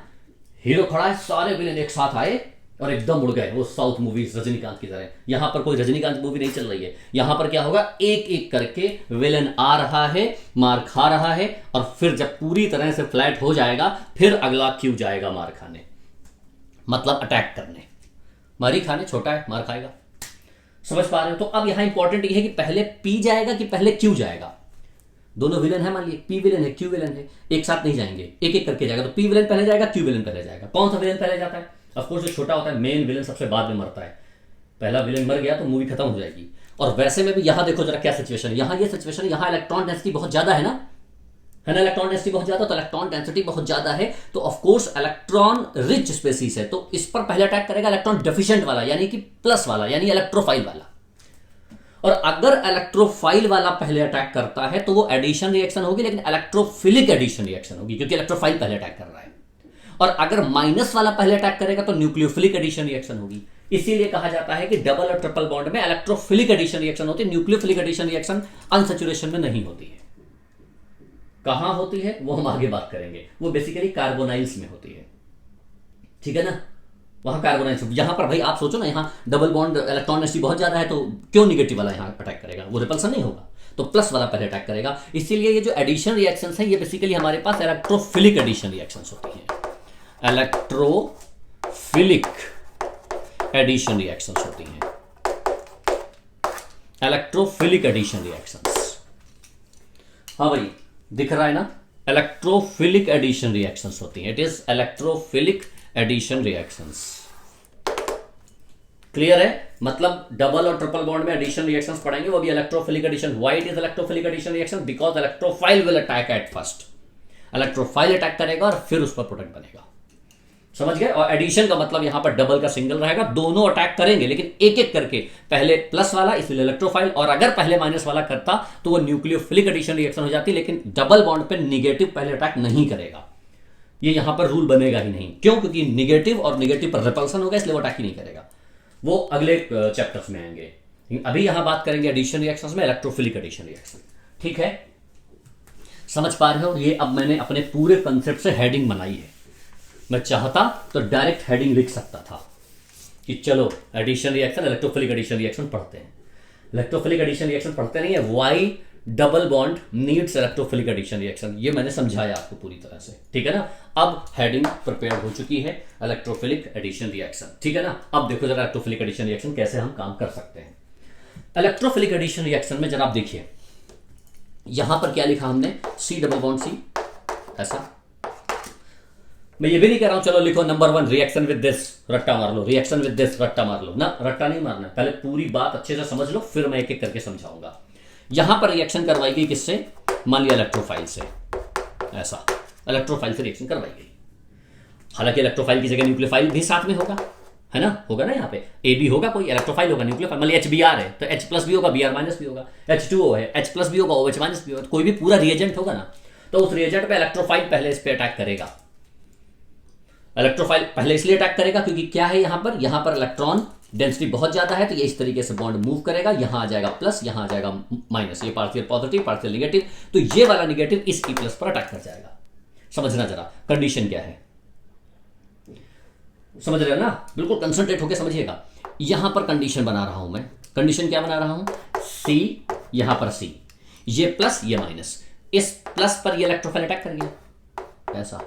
हीरो खड़ा है, सारे विलेन एक साथ आए और एकदम उड़ गए, वो साउथ मूवीज रजनीकांत की तरह। यहां पर कोई रजनीकांत मूवी नहीं चल रही है। यहां पर क्या होगा, एक एक करके विलेन आ रहा है, मार खा रहा है, और फिर जब पूरी तरह से फ्लैट हो जाएगा फिर अगला क्यों जाएगा मार खाने, मतलब अटैक करने। मारी खाने छोटा है, मार खाएगा। समझ पा रहे हो? तो अब यहां इंपॉर्टेंट ये है कि पहले पी जाएगा कि पहले क्यू जाएगा। दोनों विलेन है, मान लीजिए पी विलेन है, क्यू विलेन है, एक साथ नहीं जाएंगे, एक एक करके जाएगा। तो पी विलेन पहले जाएगा, क्यू विलेन पहले जाएगा। कौन सा विलेन पहले जाता है? ऑफ कोर्स जो छोटा होता है, मेन विलेन सबसे बाद में मरता है। पहला विलेन मर गया तो मूवी खत्म हो जाएगी। और वैसे में भी यहां देखो जरा क्या सिचुएशन है। यहां ये सिचुएशन है, यहां इलेक्ट्रॉन डेंसिटी बहुत ज्यादा है ना, इलेक्ट्रॉन डेंसिटी बहुत ज्यादा। तो इलेक्ट्रॉन डेंसिटी बहुत ज्यादा है तो of course electron rich species है, तो इस पर पहले अटैक करेगा इलेक्ट्रॉन डेफिशिएंट वाला, यानी कि प्लस वाला, यानी इलेक्ट्रोफाइल वाला। और अगर इलेक्ट्रोफाइल वाला पहले अटैक करता है तो वो एडिशन रिएक्शन होगी, लेकिन इलेक्ट्रोफिलिक एडिशन रिएक्शन होगी, क्योंकि इलेक्ट्रोफाइल पहले अटैक कर रहा है। और अगर माइनस वाला पहले अटैक करेगा तो न्यूक्लियोफिलिक एडिशन रिएक्शन होगी। इसीलिए कहा जाता है कि डबल और ट्रिपल बॉन्ड में इलेक्ट्रोफिलिक एडिशन रिएक्शन होती है, न्यूक्लियोफिलिक एडिशन रिएक्शन अनसैचुरेशन में नहीं होती है। कहां होती है वो हम आगे बात करेंगे, वो बेसिकली कार्बोनाइल्स में होती है, ठीक है ना। वहां कार्बोनाइल्स, यहां पर भाई आप सोचो ना, यहां डबल बॉन्ड इलेक्ट्रॉन डेंसिटी बहुत ज्यादा है तो क्यों निगेटिव वाला यहां अटैक करेगा, वो रिपल्सन नहीं होगा, तो प्लस वाला पहले अटैक करेगा। इसीलिए ये जो एडिशन रिएक्शंस है ये बेसिकली हमारे पास इलेक्ट्रोफिलिक एडिशन रिएक्शंस होती हैं, इलेक्ट्रोफिलिक एडिशन रिएक्शंस होती हैं, इलेक्ट्रोफिलिक एडिशन रिएक्शंस। हाँ भाई दिख रहा है ना, इलेक्ट्रोफिलिक एडिशन रिएक्शंस होती हैं, it is electrophilic addition reactions. Clear है? मतलब डबल और ट्रिपल बॉन्ड में एडिशन रिएक्शंस पढ़ेंगे, वो भी electrophilic addition. Why it is electrophilic addition reaction? Because electrophile will attack at first, electrophile attack करेगा और फिर उस पर प्रोडक्ट बनेगा। समझ गए? और एडिशन का मतलब यहां पर डबल का सिंगल रहेगा, दोनों अटैक करेंगे लेकिन एक एक करके, पहले प्लस वाला इसलिए इलेक्ट्रोफाइल, और अगर पहले माइनस वाला करता तो वो न्यूक्लियोफिलिक एडिशन रिएक्शन हो जाती, लेकिन डबल बॉन्ड पे निगेटिव पहले अटैक नहीं करेगा। ये यहां पर रूल बनेगा ही नहीं। क्यों? क्योंकि निगेटिव और निगेटिव पर रिपल्सन होगा, इसलिए वो अटैक ही नहीं करेगा। वो अगले चैप्टर्स में आएंगे। अभी यहां बात करेंगे एडिशन रिएक्शंस में इलेक्ट्रोफिलिक एडिशन रिएक्शन, ठीक है? समझ पा रहे हो? ये अब मैंने अपने पूरे कंसेप्ट से हेडिंग बनाई है। मैं चाहता तो डायरेक्ट हेडिंग लिख सकता था कि चलो addition reaction, electrophilic addition reaction पढ़ते हैं। इलेक्ट्रोफिलिक एडिशन रिएक्शन पढ़ते नहीं है, why double bond needs electrophilic addition reaction, ये मैंने समझाया आपको पूरी तरह से, ठीक है ना। अब हेडिंग प्रिपेयर हो चुकी है, इलेक्ट्रोफिलिक एडिशन रिएक्शन, ठीक है ना। अब देखो जरा इलेक्ट्रोफिलिक एडिशन रिएक्शन कैसे हम काम कर सकते हैं। इलेक्ट्रोफिलिक एडिशन रिएक्शन में जरा आप देखिए, यहां पर क्या लिखा हमने, सी डबल बॉन्ड सी, ऐसा। मैं ये भी नहीं कह रहा हूं चलो लिखो नंबर 1 रिएक्शन विद दिस, रट्टा मार लो, रिएक्शन विद दिस, रट्टा मार लो ना, रट्टा नहीं मारना, पहले पूरी बात अच्छे से समझ लो, फिर मैं एक एक करके समझाऊंगा। यहां पर रिएक्शन करवाई गई किससे? मान लिया इलेक्ट्रोफाइल से, ऐसा इलेक्ट्रोफाइल से रिएक्शन करवाई गई। हालांकि इलेक्ट्रोफाइल की जगह न्यूक्लियोफाइल भी साथ में होगा, है ना, होगा ना, यहाँ पे ए बी होगा, कोई इलेक्ट्रोफाइल होगा, न्यूक्लियोफाइल। मान लिया HBr है तो H प्लस भी होगा, Br माइनस भी होगा, H2O है H प्लस भी होगा, OH माइनस भी होगा, कोई भी पूरा रिएजेंट होगा ना, तो उस रिएजेंट पे इलेक्ट्रोफाइल पहले इस पे अटैक करेगा। इलेक्ट्रोफाइल पहले इसलिए अटैक करेगा क्योंकि क्या है, यहां पर इलेक्ट्रॉन डेंसिटी बहुत ज्यादा है, तो ये इस तरीके से बॉन्ड मूव करेगा, यहां आ जाएगा प्लस, यहां आ जाएगा माइनस, ये पार्शियल पॉजिटिव पार्शियल निगेटिव, तो ये वाला निगेटिव इस E प्लस पर अटैक कर जाएगा। समझना जरा कंडीशन क्या है, समझ रहे हो ना, बिल्कुल कंसंट्रेट होकर समझिएगा। यहां पर कंडीशन बना रहा हूं मैं, कंडीशन क्या बना रहा हूं, C, यहां पर C, ये प्लस ये माइनस, इस प्लस पर ये इलेक्ट्रोफाइल अटैक कर गया, ऐसा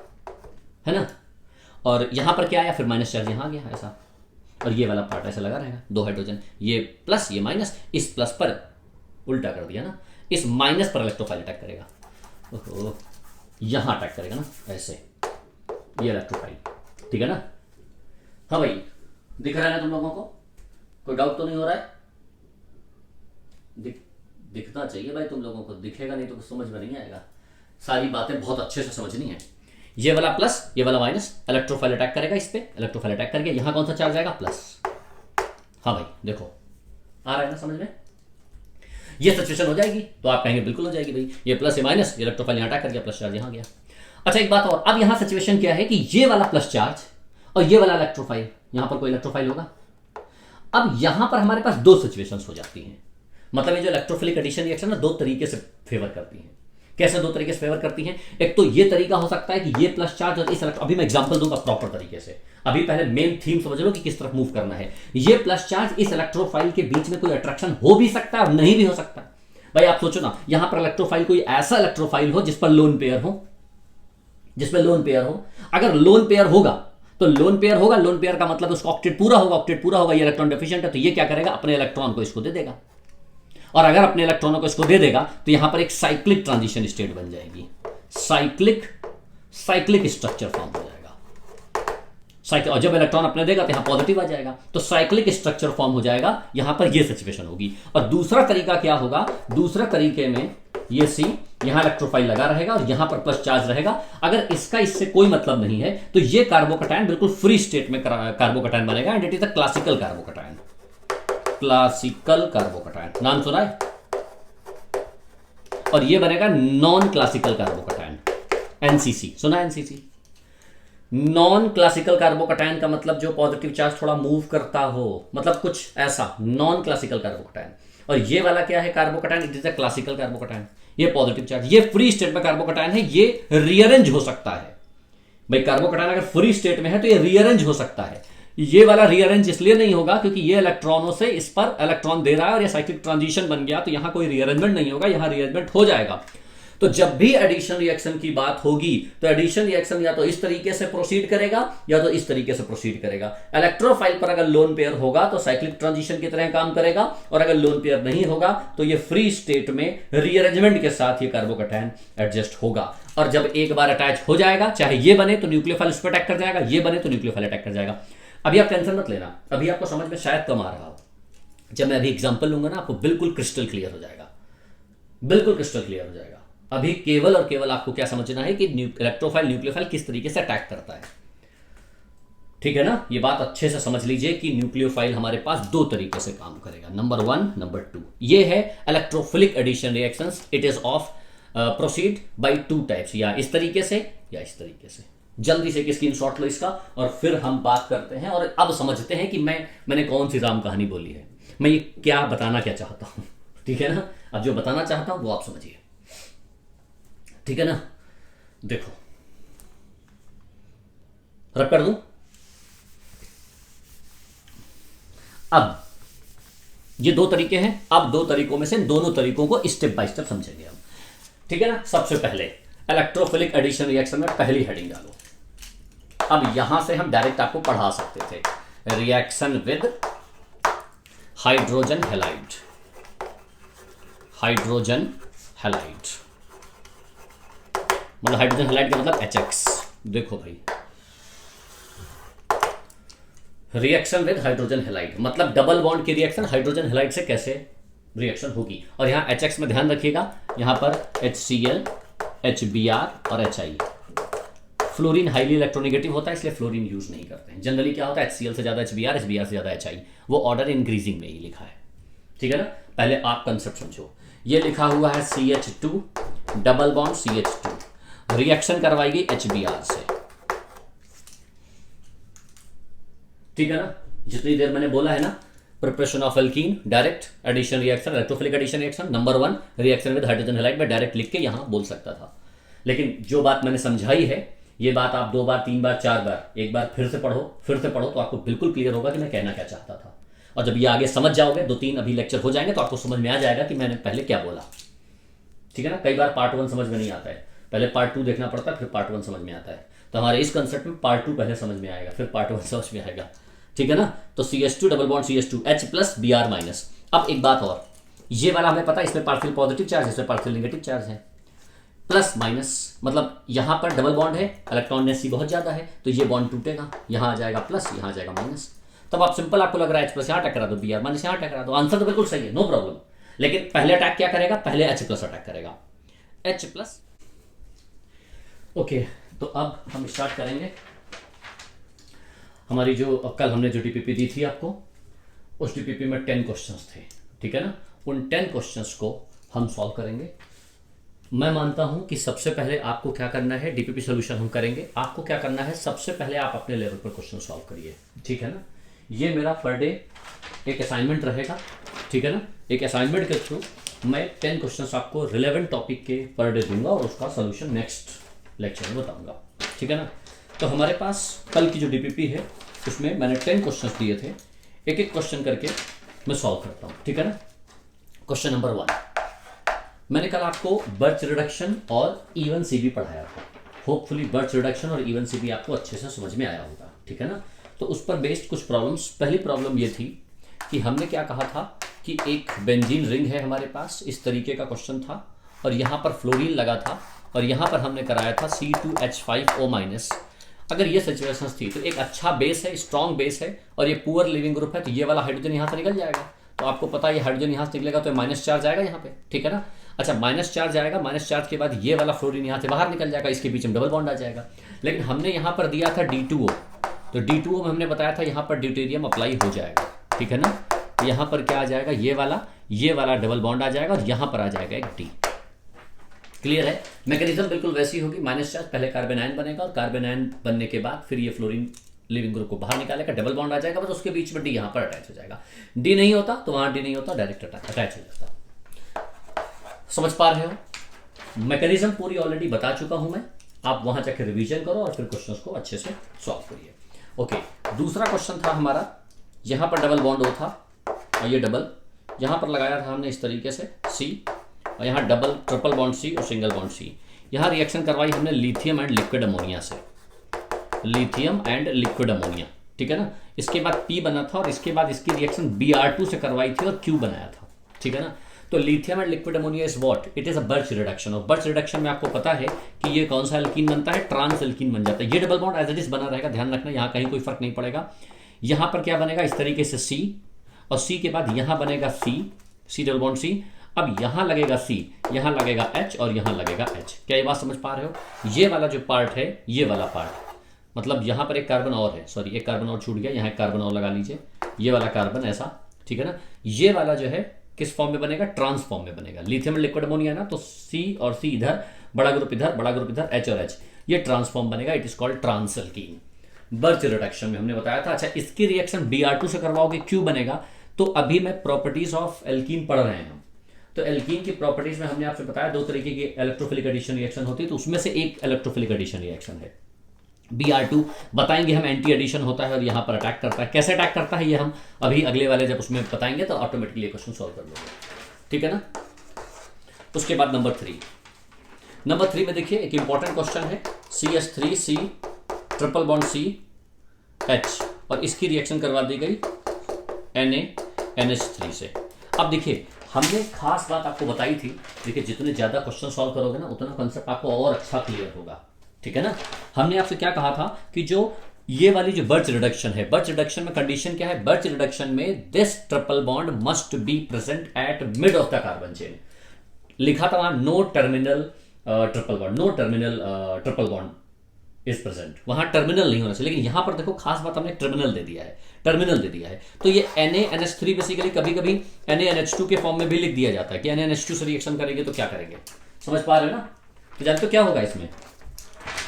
है ना, और यहां पर क्या आया, फिर माइनस चार्ज यहां आ गया, ऐसा, और ये वाला पार्ट ऐसा लगा रहेगा, दो हाइड्रोजन, ये प्लस ये माइनस, इस प्लस पर उल्टा कर दिया ना, इस माइनस पर इलेक्ट्रोफाइल अटैक करेगा, ओहो, यहां अटैक करेगा ना, ऐसे, ये इलेक्ट्रोफाइल, ठीक है ना। हाँ भाई दिख रहा है ना तुम लोगों को, कोई डाउट तो नहीं हो रहा है? दिखना चाहिए भाई तुम लोगों को, दिखेगा नहीं तो कुछ समझ में नहीं आएगा, सारी बातें बहुत अच्छे से समझनी है। ये वाला प्लस ये वाला माइनस, इलेक्ट्रोफाइल अटैक करेगा इस पे, इलेक्ट्रोफाइल अटैक करके यहां कौन सा चार्ज आएगा, प्लस। हाँ भाई देखो आ रहा है ना समझ में, ये सिचुएशन हो जाएगी तो आप कहेंगे बिल्कुल हो जाएगी भाई, ये प्लस ये माइनस, इलेक्ट्रोफाइल यहां अटैक कर गया, प्लस चार्ज यहां गया। अच्छा एक बात और, अब यहां सिचुएशन क्या है कि ये वाला प्लस चार्ज और ये वाला इलेक्ट्रोफाइल, यहां पर कोई इलेक्ट्रोफाइल होगा, अब यहां पर हमारे पास दो सिचुएशंस हो जाती हैं, मतलब ये जो इलेक्ट्रोफिलिक एडिशन रिएक्शन ना दो तरीके से फेवर करती हैं। कैसे दो तरीके से फेवर करती हैं? एक तो ये तरीका हो सकता है कि ये प्लस चार्ज और इस अभी मैं एग्जांपल दूंगा प्रॉपर तरीके से, अभी पहले मेन थीम समझ लो कि किस तरफ मूव करना है। ये प्लस चार्ज इस इलेक्ट्रोफाइल के बीच में कोई अट्रैक्शन हो भी सकता है और नहीं भी हो सकता। भाई आप सोचो ना, यहां पर इलेक्ट्रोफाइल कोई ऐसा इलेक्ट्रोफाइल हो जिस पर लोन पेयर हो, जिसमें लोन पेयर हो। अगर लोन पेयर होगा तो लोन पेयर होगा, लोन पेयर का मतलब उसका ऑक्टेट पूरा होगा, ऑक्टेट पूरा होगा, ये इलेक्ट्रॉन डेफिशिएंट है, तो ये क्या करेगा? अपने इलेक्ट्रॉन को इसको दे देगा, और अगर अपने इलेक्ट्रॉनों को इसको दे देगा तो यहां पर एक साइक्लिक ट्रांजिशन स्टेट बन जाएगी, साइक्लिक स्ट्रक्चर फॉर्म हो जाएगा। और जब इलेक्ट्रॉन अपने देगा तो यहां पॉजिटिव आ जाएगा, तो साइक्लिक स्ट्रक्चर फॉर्म हो जाएगा। यहां पर ये सिचुएशन होगी। और दूसरा तरीका क्या होगा? दूसरा तरीके में ये सी यहां इलेक्ट्रोफाइल लगा रहेगा और यहां पर प्लस चार्ज रहेगा। अगर इसका इससे कोई मतलब नहीं है तो ये कार्बोकैटायन बिल्कुल फ्री स्टेट में कार्बोकैटायन बनेगा, and it is a classical carbocation. Classical carbocation नाम सुना है? और ये बनेगा नॉन क्लासिकल कार्बोकैटायन, एनसीसी सुना है? एनसीसी नॉन क्लासिकल कार्बोकैटायन का मतलब जो पॉजिटिव चार्ज थोड़ा मूव करता हो, मतलब कुछ ऐसा नॉन क्लासिकल कार्बोकैटायन। और ये वाला क्या है? Carbocation, it is a classical carbocation. ये पॉजिटिव चार्ज, ये फ्री स्टेट में कार्बोकैटायन है, ये रीअरेंज हो सकता है। भाई कार्बोकैटायन अगर फ्री स्टेट में है तो ये रीअरेंज हो सकता है। ये वाला रीअरेंज इसलिए नहीं होगा क्योंकि ये इलेक्ट्रॉनों से इस पर इलेक्ट्रॉन दे रहा है और ये साइक्लिक ट्रांजिशन बन गया, तो यहां कोई रीअरेंजमेंट नहीं होगा, यहां रीअरेंजमेंट हो जाएगा। तो जब भी एडिशन रिएक्शन की बात होगी तो एडिशन रिएक्शन या तो इस तरीके से प्रोसीड करेगा या तो इस तरीके से प्रोसीड करेगा। इलेक्ट्रोफाइल पर अगर लोन पेयर होगा तो साइक्लिक ट्रांजिशन की तरह काम करेगा, और अगर लोन पेयर नहीं होगा तो ये फ्री स्टेट में रीअरेंजमेंट के साथ ये कार्बोकैटायन एडजस्ट होगा। और जब एक बार अटैच हो जाएगा, चाहे ये बने तो न्यूक्लियोफाइल उस पर अटैक कर जाएगा, ये बने तो न्यूक्लियोफाइल अटैक कर जाएगा। अभी आप टेंशन मत लेना, अभी आपको समझ में शायद कम आ रहा हो। जब मैं अभी एग्जांपल लूंगा ना आपको बिल्कुल क्रिस्टल क्लियर हो जाएगा, बिल्कुल क्रिस्टल क्लियर हो जाएगा। अभी केवल और केवल आपको क्या समझना है कि इलेक्ट्रोफाइल न्यूक्लियोफाइल किस तरीके से अटैक करता है, ठीक है ना? ये बात अच्छे से समझ लीजिए कि न्यूक्लियोफाइल हमारे पास दो तरीके से काम करेगा, नंबर 1, नंबर 2। ये है electrophilic addition reactions, it is of proceed by 2 types, या इस तरीके से या इस तरीके से। जल्दी से एक स्क्रीनशॉट लो इसका और फिर हम बात करते हैं और अब समझते हैं कि मैंने कौन सी राम कहानी बोली है, मैं ये क्या बताना क्या चाहता हूं, ठीक है ना? अब जो बताना चाहता हूं वो आप समझिए, ठीक है ना? देखो रब कर दूं। अब ये दो तरीके हैं, अब दो तरीकों में से दोनों तरीकों को स्टेप बाय स्टेप समझेंगे हम, ठीक है ना? सबसे पहले इलेक्ट्रोफिलिक एडिशन रिएक्शन में पहली हेडिंग डालो। अब यहां से हम डायरेक्ट आपको पढ़ा सकते थे, reaction with hydrogen halide, hydrogen halide मतलब हाइड्रोजन हैलाइड का मतलब HX। देखो भाई, रिएक्शन विद हाइड्रोजन हैलाइड मतलब डबल बॉन्ड की रिएक्शन हाइड्रोजन हैलाइड से कैसे रिएक्शन होगी। और यहां HX में ध्यान रखिएगा, यहां पर HCl, HBr और HI। फ्लोरीन हाईली इलेक्ट्रोनेगेटिव होता है इसलिए फ्लोरीन यूज नहीं करते हैं। जनरली क्या होता है? HCl से ज्यादा HBr, HBr से ज्यादा HI, वो ऑर्डर इंक्रीजिंग में ही लिखा है, ठीक है ना? पहले आप कंसेप्ट समझो। ये लिखा हुआ है CH2 double bond CH2, reaction करवाएगी HBr से, ठीक है ना? जितनी देर मैंने बोला है ना, preparation of alkene, direct addition reaction, electrophilic addition reaction, number 1 reaction with hydrogen halide में डायरेक्ट लिख के यहां बोल सकता था, लेकिन जो बात मैंने समझाई है ये बात आप 2 बार 3 बार 4 बार एक बार फिर से पढ़ो तो आपको बिल्कुल क्लियर होगा कि मैं कहना क्या चाहता था। और जब ये आगे समझ जाओगे, 2-3 अभी लेक्चर हो जाएंगे तो आपको समझ में आ जाएगा कि मैंने पहले क्या बोला, ठीक है ना? कई बार पार्ट 1 समझ में नहीं आता है, पहले पार्ट 2 देखना पड़ता है, फिर पार्ट 1 समझ में आता है। तो हमारे इस कंसेप्ट में पार्ट 2 पहले समझ में आएगा, फिर पार्ट 1 समझ में आएगा, ठीक है ना? तो CH2 double bond CH2 H plus Br minus. अब एक बात और, ये वाला हमें पता है इसमें पार्शियल पॉजिटिव चार्ज है, इसमें पार्शियल नेगेटिव चार्ज है, प्लस माइनस मतलब यहां पर डबल बॉन्ड है, इलेक्ट्रॉन डेंसिटी बहुत ज्यादा है तो ये बॉन्ड टूटेगा, यहां आ जाएगा प्लस, यहां आ जाएगा माइनस। तब आप सिंपल, आपको लग रहा है H प्लस यहां अटैक करा दो, Br माइनस यहां अटैक करा दो, आंसर तो बिल्कुल सही है, नो प्रॉब्लम। लेकिन पहले अटैक क्या करेगा? पहले H प्लस अटैक करेगा, H प्लस। ओके, तो अब हम स्टार्ट करेंगे हमारी जो कल हमने जो DPP दी थी आपको, उस DPP में 10 क्वेश्चंस थे, ठीक है ना? उन 10 क्वेश्चंस को हम सॉल्व करेंगे। मैं मानता हूं कि सबसे पहले आपको क्या करना है, DPP सॉल्यूशन हम करेंगे, आपको क्या करना है सबसे पहले आप अपने लेवल पर क्वेश्चन सॉल्व करिए, ठीक है ना? ये मेरा पर डे एक असाइनमेंट रहेगा, ठीक है ना। एक असाइनमेंट के थ्रू मैं 10 क्वेश्चंस आपको रिलेवेंट टॉपिक के पर डे दूंगा और उसका सोल्यूशन नेक्स्ट लेक्चर में बताऊंगा, ठीक है ना। तो हमारे पास कल की जो डीपीपी है उसमें मैंने 10 क्वेश्चंस दिए थे, एक एक क्वेश्चन करके मैं सॉल्व करता हूँ, ठीक है ना। क्वेश्चन नंबर 1, मैंने कल आपको बर्च रिडक्शन और इवन सीबी पढ़ाया था। होपफुली बर्च रिडक्शन और इवन सीबी आपको अच्छे से समझ में आया होगा, ठीक है ना। तो उस पर बेस्ड कुछ प्रॉब्लम्स, पहली प्रॉब्लम ये थी कि हमने क्या कहा था कि एक बेंजीन रिंग है हमारे पास, इस तरीके का क्वेश्चन था और यहाँ पर फ्लोरीन लगा था और यहाँ पर हमने कराया था C2H5O-। अगर ये सिचुएशंस थी तो एक अच्छा बेस है, स्ट्रॉन्ग बेस है और ये पुअर लिविंग ग्रुप है, तो ये वाला हाइड्रोजन यहाँ से निकल जाएगा। तो आपको पता है ये हाइड्रोजन यहाँ से निकलेगा तो माइनस चार्ज आएगा यहाँ पे, ठीक है ना। अच्छा, माइनस चार्ज आएगा, माइनस चार्ज के बाद ये वाला फ्लोरीन यहाँ से बाहर निकल जाएगा, इसके बीच में डबल बॉन्ड आ जाएगा। लेकिन हमने यहाँ पर दिया था D2O, तो D2O में हमने बताया था यहाँ पर ड्यूटेरियम अप्लाई हो जाएगा, ठीक है ना। यहाँ पर क्या आ जाएगा, ये वाला डबल बॉन्ड आ जाएगा और यहाँ पर आ जाएगा एक D। क्लियर है। मैकेनिज्म बिल्कुल वैसी होगी, माइनस चार्ज पहले कार्बन आयन बनेगा और कार्बन आयन बनने के बाद फिर ये फ्लोरीन लिविंग ग्रुप को बाहर निकालेगा, डबल बॉन्ड आ जाएगा, बस उसके बीच में D यहाँ पर अटैच हो जाएगा। D नहीं होता तो वहाँ D नहीं होता, डायरेक्ट अटैच हो जाता। समझ पा रहे हो। मैकेनिज्म पूरी ऑलरेडी बता चुका हूं मैं, आप वहां जाकर रिवीजन करो और फिर क्वेश्चंस को अच्छे से सॉल्व करिए। ओके, दूसरा क्वेश्चन था हमारा, यहाँ पर डबल बॉन्ड O था और ये डबल यहाँ पर लगाया था हमने इस तरीके से C, और यहाँ डबल ट्रिपल बॉन्ड C और सिंगल बॉन्ड C। यहाँ रिएक्शन करवाई हमने लिथियम एंड लिक्विड अमोनिया से, लिथियम एंड लिक्विड अमोनिया, ठीक है ना। इसके बाद P बना था और इसके बाद इसकी रिएक्शन Br2 से करवाई थी और Q बनाया था, ठीक है ना। तो lithium and liquid ammonia is what, it is a birch reduction. और बर्च रिडक्शन में आपको पता है कि ये कौन सा एल्कीन बनता है, ट्रांस एल्कीन बन जाता है। ये double bond as it is बना रहेगा, ध्यान रखना, यहाँ कहीं कोई फर्क नहीं पड़ेगा। यहाँ पर क्या बनेगा, इस तरीके से C और C के बाद यहाँ बनेगा C डबल बॉन्ड C। अब यहाँ लगेगा C, यहाँ लगेगा H और यहाँ लगेगा H। क्या ये बात समझ पा रहे हो। ये वाला जो पार्ट है, ये वाला पार्ट मतलब यहाँ पर एक कार्बन और है, सॉरी एक कार्बन और छूट गया, यहाँ एक कार्बन और लगा लीजिए, ये वाला कार्बन ऐसा, ठीक है ना। ये वाला जो है किस फॉर्म में बनेगा, ट्रांस फॉर्म में बनेगा। लिथियम लिक्विड अमोनिया ना, तो C और C इधर, बड़ा ग्रुप इधर, बड़ा ग्रुप इधर, H और H, ये ट्रांस फॉर्म बनेगा। It is called trans alkene. Birch reduction में हमने बताया था। अच्छा, इसकी रिएक्शन Br2 से करवाओगे, Q बनेगा। तो अभी मैं प्रॉपर्टीज ऑफ एल्कीन पढ़ रहे हैं, तो एल्कीन की प्रॉपर्टीज में हमने आपसे बताया 2 तरीके की इलेक्ट्रोफिलिक एडिशन रिएक्शन होती है, तो उसमें से एक इलेक्ट्रोफिलिक एडिशन रिएक्शन है Br2। बताएंगे हम एंटी एडिशन होता है और यहाँ पर अटैक करता है। कैसे अटैक करता है ये हम अभी अगले वाले जब उसमें बताएंगे तो ऑटोमेटिकली क्वेश्चन सॉल्व कर लोगे, ठीक है ना। उसके बाद नंबर 3 में देखिए एक इंपॉर्टेंट क्वेश्चन है, CH3C ट्रिपल बॉन्ड CH और इसकी रिएक्शन करवा दी गई NaNH3 से। अब देखिए हमने खास बात आपको बताई थी, देखिए जितने ज्यादा क्वेश्चन सॉल्व करोगे ना उतना कॉन्सेप्ट आपको और अच्छा क्लियर होगा, ठीक है ना। हमने आपसे क्या कहा था कि जो ये वाली जो बर्च रिडक्शन है, बर्च रिडक्शन में कंडीशन क्या है, बर्च रिडक्शन में this triple bond must be present at mid of the carbon chain. लिखा था वहां no terminal triple bond, no terminal triple bond is present, वहां टर्मिनल नहीं होना चाहिए। लेकिन यहां पर देखो खास बात हमने टर्मिनल दे दिया है, तो ये NaNH3 बेसिकली कभी कभी NaNH2 के फॉर्म में भी लिख दिया जाता है कि NaNH2 से रिएक्शन करेंगे तो क्या करेंगे, समझ पा रहे हो ना। तो जानते हो क्या होगा इसमें,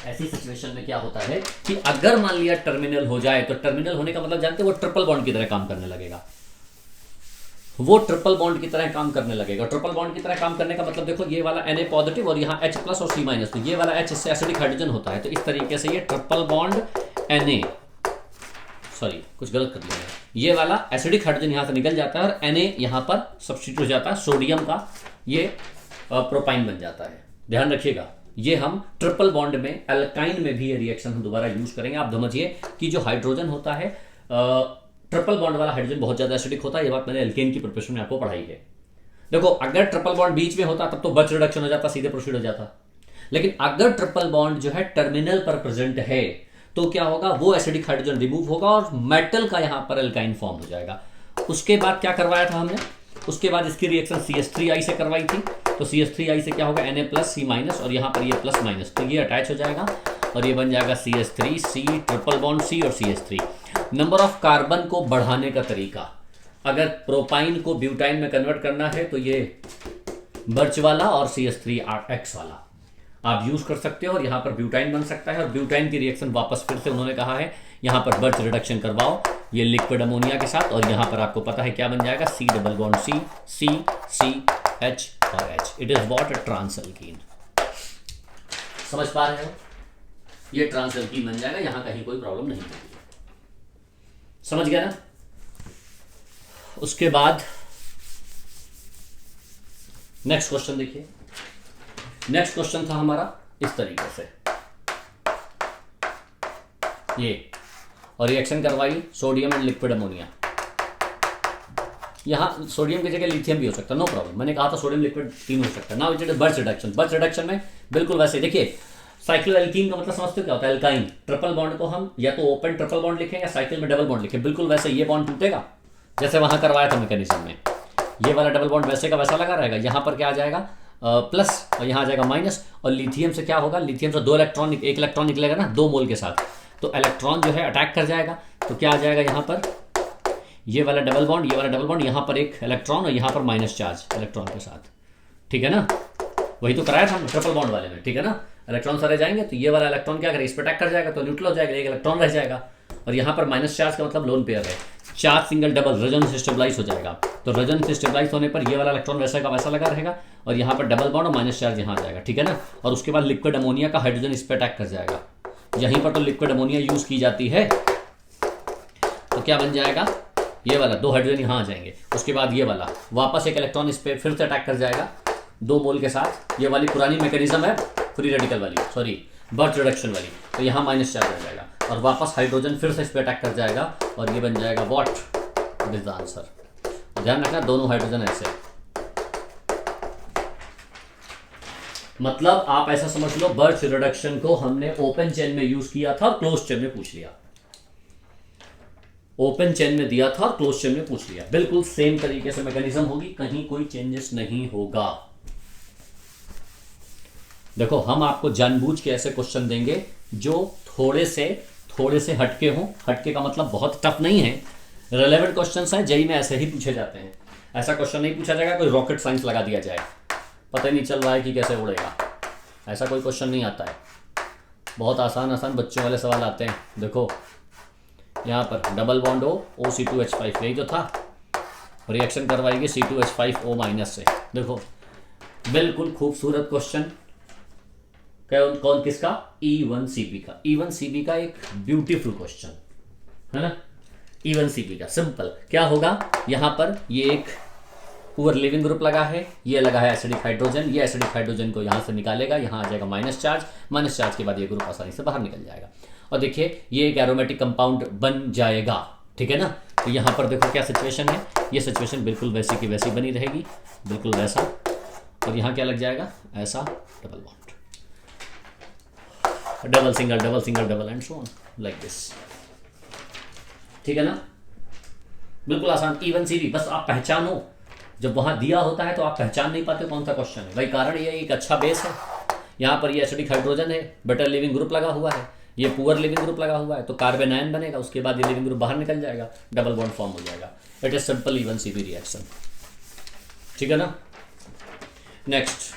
ऐसी सिचुएशन में क्या होता है कि अगर मान लिया टर्मिनल हो जाए, तो टर्मिनल होने का मतलब जानते हो वो ट्रिपल बॉन्ड की तरह काम करने लगेगा, वो ट्रिपल बॉन्ड की तरह काम करने लगेगा। ट्रिपल बॉन्ड की तरह काम करने का मतलब देखो ये वाला Na पॉजिटिव और यहाँ H प्लस और C माइनस, तो ये वाला H इससे एसिडिक हाइड्रोजन होता है, तो इस तरीके से ये ट्रिपल बॉन्ड Na, सॉरी कुछ गलत कर दिया, ये वाला एसिडिक हाइड्रोजन यहाँ से निकल जाता है और Na यहाँ पर सब्स्टिट्यूट हो जाता है सोडियम का, ये प्रोपाइन बन जाता है। ध्यान रखिएगा, ये हम ट्रिपल बॉन्ड में अल्काइन में भी ये रिएक्शन हम दोबारा यूज करेंगे। आप समझिए कि जो हाइड्रोजन होता है, ट्रिपल बॉन्ड वाला हाइड्रोजन बहुत ज्यादा एसिडिक होता है, ये बात मैंने एल्केन की प्रिपरेशन में आपको पढ़ाई है। देखो अगर ट्रिपल बॉन्ड बीच में होता तब तो बर्च रिडक्शन हो जाता, सीधे प्रोसीड हो जाता, लेकिन अगर ट्रिपल बॉन्ड जो है टर्मिनल पर प्रेजेंट है तो क्या होगा, वो एसिडिक हाइड्रोजन रिमूव होगा और मेटल का यहां पर एल्काइन फॉर्म हो जाएगा। उसके बाद क्या करवाया था हमने, उसके बाद इसकी रिएक्शन CH3I से करवाई थी, तो CH3I से क्या होगा Na प्लस C माइनस और यहाँ पर ये प्लस माइनस, तो ये अटैच हो जाएगा और ये बन जाएगा CH3C ट्रिपल बॉन्ड C और CH3। नंबर ऑफ कार्बन को बढ़ाने का तरीका, अगर प्रोपाइन को ब्यूटाइन में कन्वर्ट करना है तो ये बर्च वाला और CH3X वाला आप यूज कर सकते हो और यहाँ पर ब्यूटाइन बन सकता है। और ब्यूटाइन की रिएक्शन वापस फिर से उन्होंने कहा है यहाँ पर बर्च रिडक्शन करवाओ ये लिक्विड अमोनिया के साथ, और यहाँ पर आपको पता है क्या बन जाएगा, C double bond C, C, C, H और H। इट इज व्हाट, अ ट्रांसएल्कीन। समझ पा रहे हो, ये ट्रांसएल्कीन बन जाएगा, यहाँ कहीं कोई प्रॉब्लम नहीं होगी। समझ गया ना। उसके बाद नेक्स्ट क्वेश्चन देखिए। नेक्स्ट क्वेश्चन था हमारा इस तरीके से, ये, और रिएक्शन करवाई सोडियम एंड लिक्विड अमोनिया। यहाँ सोडियम की जगह लिथियम भी हो सकता है, नो प्रॉब्लम। मैंने कहा था सोडियम लिक्विड तीन हो सकता है। Now it is birch reduction. Birch reduction में बिल्कुल वैसे देखिए, साइक्लोएल्कीन का मतलब समझते हो क्या होता है, एल्काइन। ट्रिपल बॉन्ड को हम या तो ओपन ट्रिपल बॉन्ड लिखें या साइकिल में डबल बॉन्ड लिखें, बिल्कुल वैसे ये बॉन्ड टूटेगा जैसे वहां करवाया था मैकेनिज्म में। ये वाला डबल बॉन्ड वैसे का वैसा लगा रहेगा, यहाँ पर क्या आ जाएगा प्लस और यहाँ आ जाएगा माइनस। और लिथियम से क्या होगा, लिथियम से दो इलेक्ट्रॉन, एक इलेक्ट्रॉन निकलेगा ना 2 मोल के साथ, तो इलेक्ट्रॉन जो है अटैक कर जाएगा। तो क्या आ जाएगा यहाँ पर, ये वाला डबल बॉन्ड, ये वाला डबल बॉन्ड, यहाँ पर एक इलेक्ट्रॉन और यहाँ पर माइनस चार्ज इलेक्ट्रॉन के साथ, ठीक है ना। वही तो कराया था ट्रिपल बॉन्ड वाले में, ठीक है ना। इलेक्ट्रॉन सारे जाएंगे तो ये वाला इलेक्ट्रॉन क्या करेगा, इस पर अटैक कर जाएगा तो न्यूट्रल हो जाएगा, एक इलेक्ट्रॉन रह जाएगा। और यहाँ पर माइनस चार्ज का मतलब लोन पेयर है, charge single double resonance stabilize हो जाएगा। तो रेजोनेंस स्टेबलाइज होने पर ये वाला इलेक्ट्रॉन वैसा का वैसा लगा रहेगा और यहाँ पर डबल बॉन्ड और माइनस चार्ज यहाँ आ जाएगा, ठीक है ना। और उसके बाद लिक्विड अमोनिया का हाइड्रोजन इस पर अटैक कर जाएगा। यहीं पर तो लिक्विड अमोनिया यूज की जाती है, तो क्या बन जाएगा, ये वाला 2 हाइड्रोजन यहाँ आ जाएंगे। उसके बाद ये वाला वापस एक इलेक्ट्रॉन इस पर फिर से अटैक कर जाएगा 2 मोल के साथ। ये वाली पुरानी मैकेनिज्म है फ्री रेडिकल वाली, सॉरी बर्च रिडक्शन वाली। तो यहाँ माइनस चार्ज आ जाएगा और वापस हाइड्रोजन फिर से इस पर अटैक कर जाएगा और ये बन जाएगा what, it is the answer. ध्यान रखना दोनों हाइड्रोजन ऐसे, मतलब आप ऐसा समझ लो बर्च रिडक्शन को हमने ओपन चेन में यूज किया था और क्लोज चेन में पूछ लिया। ओपन चेन में दिया था और क्लोज चेन में पूछ लिया, बिल्कुल सेम तरीके से मैकेनिज्म होगी, कहीं कोई चेंजेस नहीं होगा। देखो हम आपको जानबूझ के ऐसे क्वेश्चन देंगे जो थोड़े से हटके हों। हटके का मतलब बहुत टफ नहीं है, रेलेवेंट क्वेश्चंस हैं, जेई में ऐसे ही पूछे जाते हैं। ऐसा क्वेश्चन नहीं पूछा जाएगा कोई रॉकेट साइंस लगा दिया जाए, पता ही नहीं चल रहा है कि कैसे उड़ेगा, ऐसा कोई क्वेश्चन नहीं आता है। बहुत आसान आसान बच्चों वाले सवाल आते हैं। देखो यहाँ पर डबल बॉन्ड O C2H5, यही तो था, रिएक्शन करवाएगी C2H5O- से। देखो बिल्कुल खूबसूरत क्वेश्चन, कौन किसका, E1CP का। E1CP का एक ब्यूटीफुल क्वेश्चन है ना, E1CP का सिंपल क्या होगा, यहाँ पर ये एक पुअर लिविंग ग्रुप लगा है, ये लगा है एसिडिक हाइड्रोजन, ये एसिडिक हाइड्रोजन को यहाँ से निकालेगा, यहाँ आ जाएगा माइनस चार्ज के बाद ये ग्रुप आसानी से बाहर निकल जाएगा। और देखिए ये एक एरोमेटिक कंपाउंड बन जाएगा, ठीक है ना। तो यहाँ पर देखो क्या सिचुएशन है, ये सिचुएशन बिल्कुल वैसी की वैसी बनी रहेगी, बिल्कुल वैसा। और यहाँ क्या लग जाएगा, ऐसा double bond, double single double single double and so on like this, ठीक है ना। बिल्कुल आसान। E1CP बस आप पहचानो, जब वहां दिया होता है तो आप पहचान नहीं पाते कौन सा क्वेश्चन है, भाई कारण ये एक अच्छा बेस है। यहाँ पर ये एसिडिक हाइड्रोजन है, बेटर लिविंग ग्रुप लगा हुआ है, ये पुअर लिविंग ग्रुप लगा हुआ है, तो कार्बन आयन बनेगा, उसके बाद ये लिविंग ग्रुप बाहर निकल जाएगा, डबल बॉन्ड फॉर्म हो जाएगा। It is simple E1CP reaction, ठीक है ना। नेक्स्ट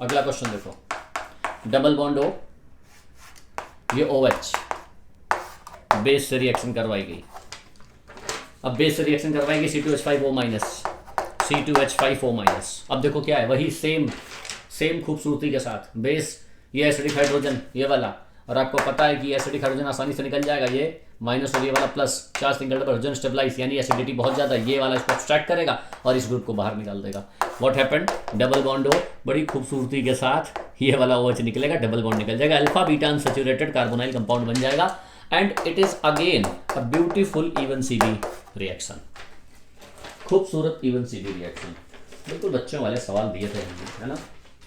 अगला क्वेश्चन देखो, डबल बॉन्ड O, ये OH बेस से रिएक्शन करवाई गई। अब बेस से रिएक्शन करवाएंगे C2H5O-, C2H5O-। अब देखो क्या है, वही सेम खूबसूरती के साथ बेस, ये एसिडिक हाइड्रोजन ये वाला, और आपको पता है कि एसिडिक हाइड्रोजन आसानी से निकल जाएगा, ये माइनस और ये वाला plus, charge single double hydrogen stabilize, यानी एसिडिटी बहुत ज़्यादा, ये वाला इसको एक्सट्रैक्ट करेगा और इस ग्रुप को बाहर निकाल देगा। What happened, double bond O बड़ी खूबसूरती के साथ ये वाला OH निकलेगा, डबल बॉन्ड निकल जाएगा, alpha beta unsaturated carbonyl compound बन जाएगा, and it is again a beautiful E1CP reaction. खूबसूरत E1CP रिएक्शन, बिल्कुल बच्चों वाले सवाल दिए थे हमने, है ना।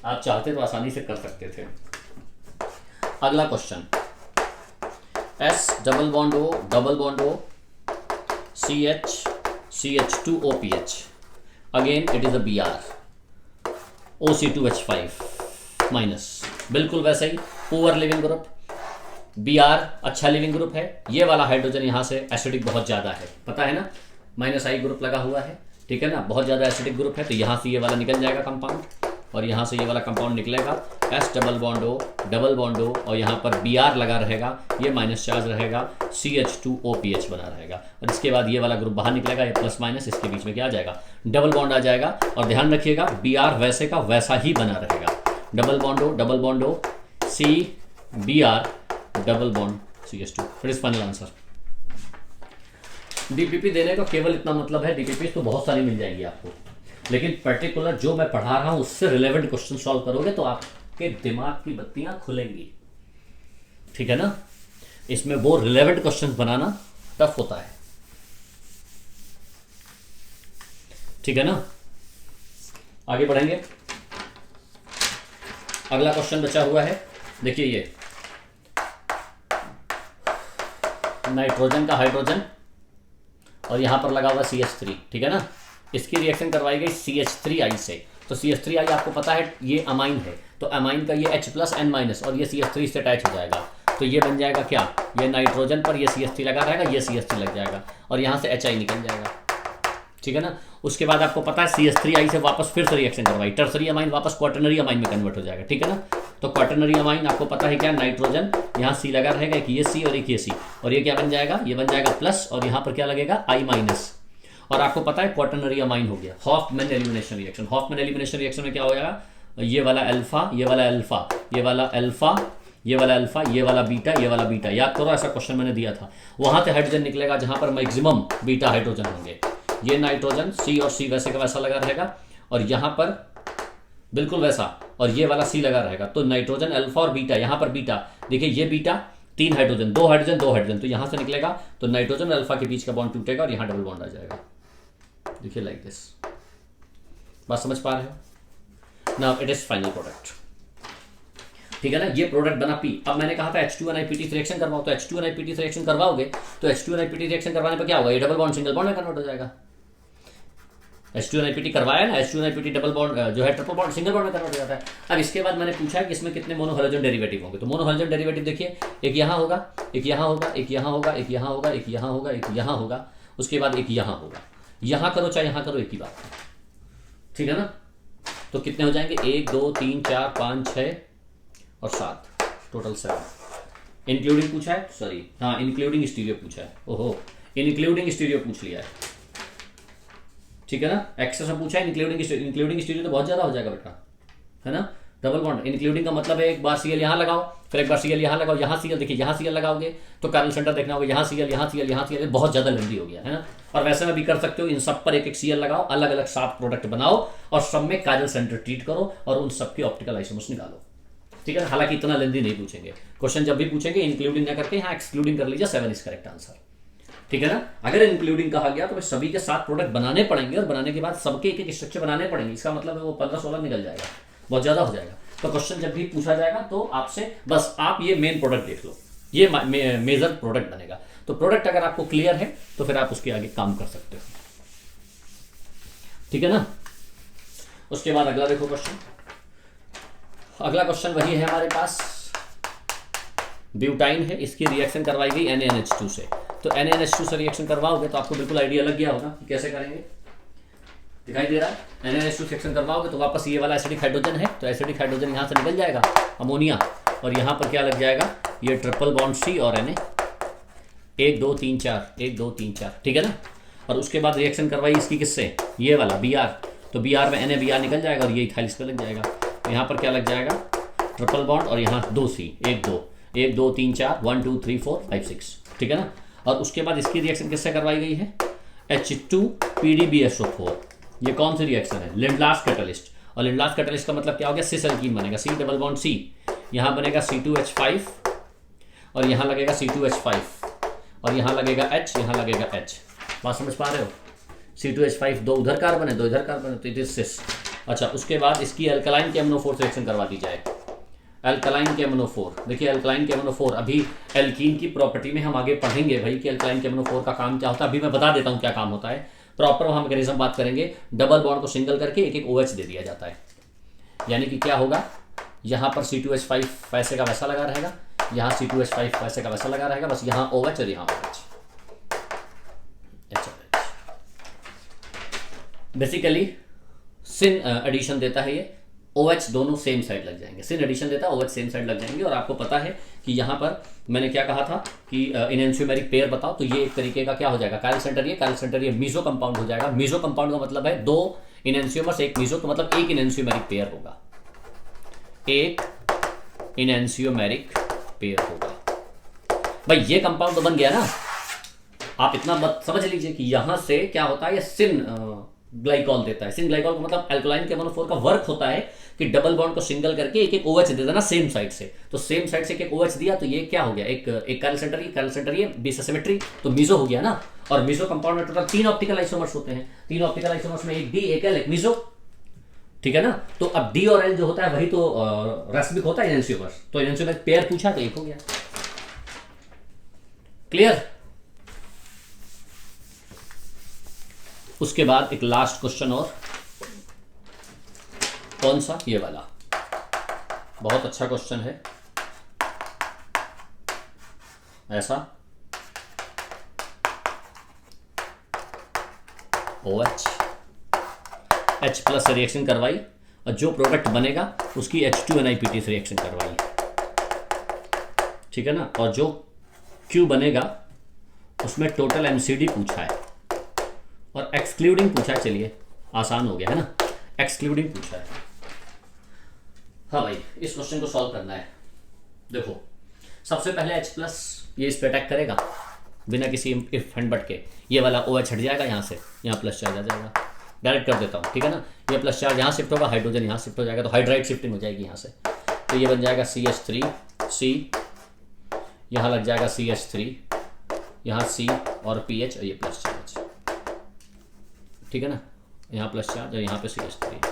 आप चाहते तो आसानी से कर सकते थे। अगला question, S double bond O CH CH2OPH, again it is a Br OC2H5-, बिल्कुल वैसे ही पुअर लिविंग ग्रुप, Br अच्छा लिविंग ग्रुप है, ये वाला हाइड्रोजन यहाँ से एसिडिक बहुत ज़्यादा है, पता है ना, -I ग्रुप लगा हुआ है, ठीक है ना, बहुत ज़्यादा एसिडिक ग्रुप है, तो यहाँ से ये वाला निकल जाएगा कंपाउंड, और यहाँ से ये वाला कंपाउंड निकलेगा S डबल बॉन्ड O और यहाँ पर Br लगा रहेगा, ये माइनस चार्ज रहेगा, CH2OPH बना रहेगा। और इसके बाद ये वाला ग्रुप बाहर निकलेगा, ये प्लस माइनस, इसके बीच में क्या आ जाएगा, डबल बॉन्ड आ जाएगा। और ध्यान रखिएगा Br वैसे का वैसा ही बना रहेगा, double bond O CBr double bond CH2। फिर इस फाइनल आंसर। डीपीपी देने का केवल इतना मतलब है, डीपीपी तो बहुत सारी मिल जाएंगी आपको, लेकिन पर्टिकुलर जो मैं पढ़ा रहा हूं उससे रिलेवेंट क्वेश्चन सॉल्व करोगे तो आपके दिमाग की बत्तियां खुलेंगी, ठीक है ना। इसमें वो रिलेवेंट क्वेश्चन बनाना टफ होता है, ठीक है ना। आगे बढ़ेंगे, अगला क्वेश्चन बचा हुआ है, देखिए ये नाइट्रोजन का हाइड्रोजन और यहां पर लगा हुआ CH3, ठीक है ना। इसकी रिएक्शन करवाई गई CH3I से, तो CH3I आपको पता है ये अमाइन है, तो अमाइन का ये H+N- और ये CH3 से अटैच हो जाएगा, तो ये बन जाएगा क्या, ये नाइट्रोजन पर ये CH3 लगा रहेगा, ये CH3 लग जाएगा और यहाँ से HI निकल जाएगा, ठीक है ना। उसके बाद आपको पता है CH3I से वापस फिर से रिएक्शन करवाई, टर्सरी अमाइन वापस क्वाटरनरी अमाइन में कन्वर्ट हो जाएगा, ठीक है ना। तो क्वाटरनरी अमाइन आपको पता है क्या, नाइट्रोजन, यहाँ C लगा रहेगा, एक ये C और एक ये C, और ये क्या बन जाएगा, ये बन जाएगा प्लस, और यहाँ पर क्या लगेगा I-। और आपको पता है क्वाटरनरी अमाइन हो गया। Hofmann elimination reaction, Hofmann elimination reaction में क्या हो जाएगा, ये वाला अल्फा, ये वाला अल्फा, ये वाला अल्फा, ये वाला अल्फा, ये वाला बीटा, ये वाला बीटा। याद करो ऐसा क्वेश्चन मैंने दिया था। वहां से हाइड्रोजन निकलेगा जहां पर मैक्सिमम बीटा हाइड्रोजन होंगे। ये नाइट्रोजन C और C वैसे का वैसा लगा रहेगा, और यहाँ पर बिल्कुल वैसा, और ये वाला C लगा रहेगा। तो नाइट्रोजन अल्फा और बीटा, यहाँ पर बीटा, देखिए ये बीटा, 3 हाइड्रोजन, 2 हाइड्रोजन 2 हाइड्रोजन, तो यहाँ से निकलेगा, तो नाइट्रोजन अल्फा के बीच का बॉन्ड टूटेगा और यहाँ डबल बॉन्ड आ जाएगा। देखिए लाइक दिस, बात समझ पा रहे हो। Now it is final product, ठीक है ना। ये प्रोडक्ट बना P। अब मैंने कहा था H2NiPT से रिएक्शन करवाओ, तो H2NiPT से रिएक्शन करवाओगे तो H2NiPT रिएक्शन करवाने पर क्या होगा, ये डबल बॉन्ड सिंगल बॉन्ड में कन्वर्ट हो जाएगा। H2NiPT करवाया ना, H2NiPT डबल बॉन्ड जो है ट्रिपल बॉन्ड सिंगल बॉन्ड में कन्वर्ट हो जाता है। अब इसके बाद मैंने पूछा कि इसमें कितने मोनोहाइड्रोजन डेरिवेटिव होंगे, तो मोनोहाइड्रोजन डेरिवेटिव देखिए, एक यहाँ होगा, एक यहाँ होगा, एक यहाँ होगा, एक यहाँ होगा, एक यहाँ होगा, एक यहाँ होगा, उसके बाद एक यहाँ होगा। यहाँ करो चाहे यहाँ करो एक ही बात है, ठीक है ना। तो कितने हो जाएंगे, 1 2 3 4 5 6 और 7, टोटल 7। इंक्लूडिंग पूछा है, सॉरी हाँ इंक्लूडिंग स्टीरियो पूछा है, ओहो इंक्लूडिंग स्टीरियो पूछ लिया है, ठीक है ना। एक्सेस में पूछा है, इंक्लूडिंग स्टीरियो तो बहुत ज्यादा हो जाएगा बेटा, है ना। डबल बॉन्ड इंक्लूडिंग का मतलब है एक बार Cl यहाँ लगाओ, फिर एक बार Cl यहाँ लगाओ, यहाँ Cl, देखिए यहाँ Cl लगाओगे तो कार्बन सेंटर देखना होगा, यहाँ Cl, यहाँ Cl, यहाँ Cl, बहुत ज्यादा लेंदी हो गया है ना। और वैसे में भी कर सकते हो, इन सब पर एक एक Cl लगाओ, अलग अलग 7 प्रोडक्ट बनाओ और सब में काजल सेंटर ट्रीट करो और उन सबके ऑप्टिकल आइसोमर्स निकालो, ठीक है। हालांकि इतना लेंदी नहीं पूछेंगे क्वेश्चन, जब भी पूछेंगे इंक्लूडिंग ना करके यहाँ एक्सक्लूडिंग कर लीजिए, 7 इज करेक्ट आंसर, ठीक है ना। अगर इंक्लूडिंग कहा गया तो सभी के 7 प्रोडक्ट बनाने पड़ेंगे और बनाने के बाद सबके एक एक स्ट्रक्चर बनाने पड़ेंगे। इसका मतलब है वो 15-16 निकल जाएगा, बहुत ज्यादा हो जाएगा। तो क्वेश्चन जब भी पूछा जाएगा तो आपसे बस आप ये मेन प्रोडक्ट देख लो, ये मेजर प्रोडक्ट बनेगा। तो प्रोडक्ट अगर आपको क्लियर है तो फिर आप उसके आगे काम कर सकते हो, ठीक है ना। उसके बाद अगला देखो क्वेश्चन, अगला क्वेश्चन वही है हमारे पास, ब्यूटाइन है, इसकी रिएक्शन करवाई गई NaNH2 से। तो NaNH2 से रिएक्शन करवाओगे तो आपको बिल्कुल आइडिया लग गया होगा कि कैसे करेंगे, दिखाई दे रहा है। NaNH2 से रिएक्शन करवाओगे तो वापस ये वाला एसिडिक हाइड्रोजन है, तो एसिडिक हाइड्रोजन यहाँ से निकल जाएगा अमोनिया, और यहाँ पर क्या लग जाएगा, ये ट्रिपल बॉन्ड C और Na, 1 2 3 4, 1 2 3 4, ठीक है ना। और उसके बाद रिएक्शन करवाई इसकी किससे, ये वाला Br, तो Br में NaBr निकल जाएगा और ये इथाइल इस पर लग जाएगा। तो यहाँ पर क्या लग जाएगा, ट्रिपल बॉन्ड और यहाँ 2C, 1 2 3 4, 1 2 3 4 5 6, ठीक है ना। और उसके बाद इसकी रिएक्शन किससे करवाई गई है, H2PDBSO4। ये कौन सी रिएक्शन है, लिंडलास कैटलिस्ट, और लिंडलास कैटलिस्ट का मतलब क्या हो गया, सिस एल्कीन बनेगा, C डबल बॉन्ड C, यहाँ बनेगा C2H5 और यहाँ लगेगा C2H5 और यहाँ लगेगा H, यहाँ लगेगा H। बात समझ पा रहे हो, C2H5, 2 उधर कार्बन है 2 इधर कार्बन है, तो इट इज सिस। अच्छा, उसके बाद इसकी अल्कलाइन KMNO4 से रिएक्शन करवा दी जाए, अल्कलाइन KMNO4। देखिए अल्कलाइन KMNO4, अभी एल्कीन की प्रॉपर्टी में हम आगे पढ़ेंगे भाई कि अल्कलाइन KMNO4 का काम क्या होता है। अभी मैं बता देता हूँ क्या काम होता है, प्रॉपर वहाँ मैकेनिज्म बात करेंगे। डबल बॉन्ड को सिंगल करके एक एक OH दे दिया जाता है, यानी कि क्या होगा, यहाँ पर C2H5 वैसे का वैसा लगा रहेगा, यहाँ C2H5 वैसे का वैसा लगा रहेगा, बस यहाँ OH और यहाँ OH। बेसिकली सिन एडिशन देता है ये, OH दोनों सेम साइड लग जाएंगे, सिन एडिशन देता है OH सेम साइड लग जाएंगे। और आपको पता है कि यहाँ पर मैंने क्या कहा था कि इनएंशियोमेरिक पेयर बताओ, तो ये एक तरीके का क्या हो जाएगा, काइरल सेंटर ये मीजो कंपाउंड हो जाएगा। मीजो कंपाउंड का मतलब है 2 इनएंशियोमर्स एक मीजो, तो मतलब एक इनएंशियोमेरिक पेयर होगा, एक इनएंशियोमेरिक पेयर होगा। भाई ये कंपाउंड तो बन गया ना, आप इतना मत समझ लीजिए कि यहां से क्या होता है, ये सिन ग्लाइकॉल देता है। सिन ग्लाइकॉल का मतलब अल्कोलाइन के मोनोफोर का वर्क होता है कि डबल बॉन्ड को सिंगल करके एक एक OH दे देना सेम साइड से। तो सेम साइड से एक एक OH दिया, तो ये क्या हो गया, एक काइरल सेंटर ये बीच से सिमेट्री, तो मीजो हो गया ना। और मीजो कंपाउंड में टोटल 3 ऑप्टिकल आइसोमर्स होते हैं, 3 ऑप्टिकल आइसोमर्स में एक D एक L एक मीजो, ठीक है ना। तो अब D और L जो होता है वही तो रेसिप्रोक होता है इनएंशियोमर्स, तो इनएंशियोमर पेयर पूछा तो एक हो गया। क्लियर। उसके बाद एक लास्ट क्वेश्चन और, कौन सा, ये वाला, बहुत अच्छा क्वेश्चन है। ऐसा OH H+ से रिएक्शन करवाई और जो प्रोडक्ट बनेगा उसकी H2NiPT से रिएक्शन करवाई, ठीक है ना। और जो Q बनेगा उसमें टोटल MCD पूछा है और एक्सक्लूडिंग पूछा है। चलिए आसान हो गया है ना, एक्सक्लूडिंग पूछा है। हाँ भाई, इस क्वेश्चन को सॉल्व करना है। देखो सबसे पहले H+ ये इस पे अटैक करेगा बिना किसी इफ एंड बट के, ये वाला OH हट जाएगा यहाँ से, यहाँ प्लस चार्ज आ जाएगा। डायरेक्ट कर देता हूँ, ठीक है ना। ये प्लस चार्ज यहाँ शिफ्ट होगा, हाइड्रोजन यहाँ शिफ्ट हो जाएगा, तो हाइड्राइड शिफ्टिंग हो जाएगी यहाँ से। तो ये बन जाएगा CH3C, यहाँ लग जाएगा CH3, यहाँ C और PH और ये प्लस चार्ज, ठीक है ना। यहाँ प्लस चार्ज और यहाँ पे CH3।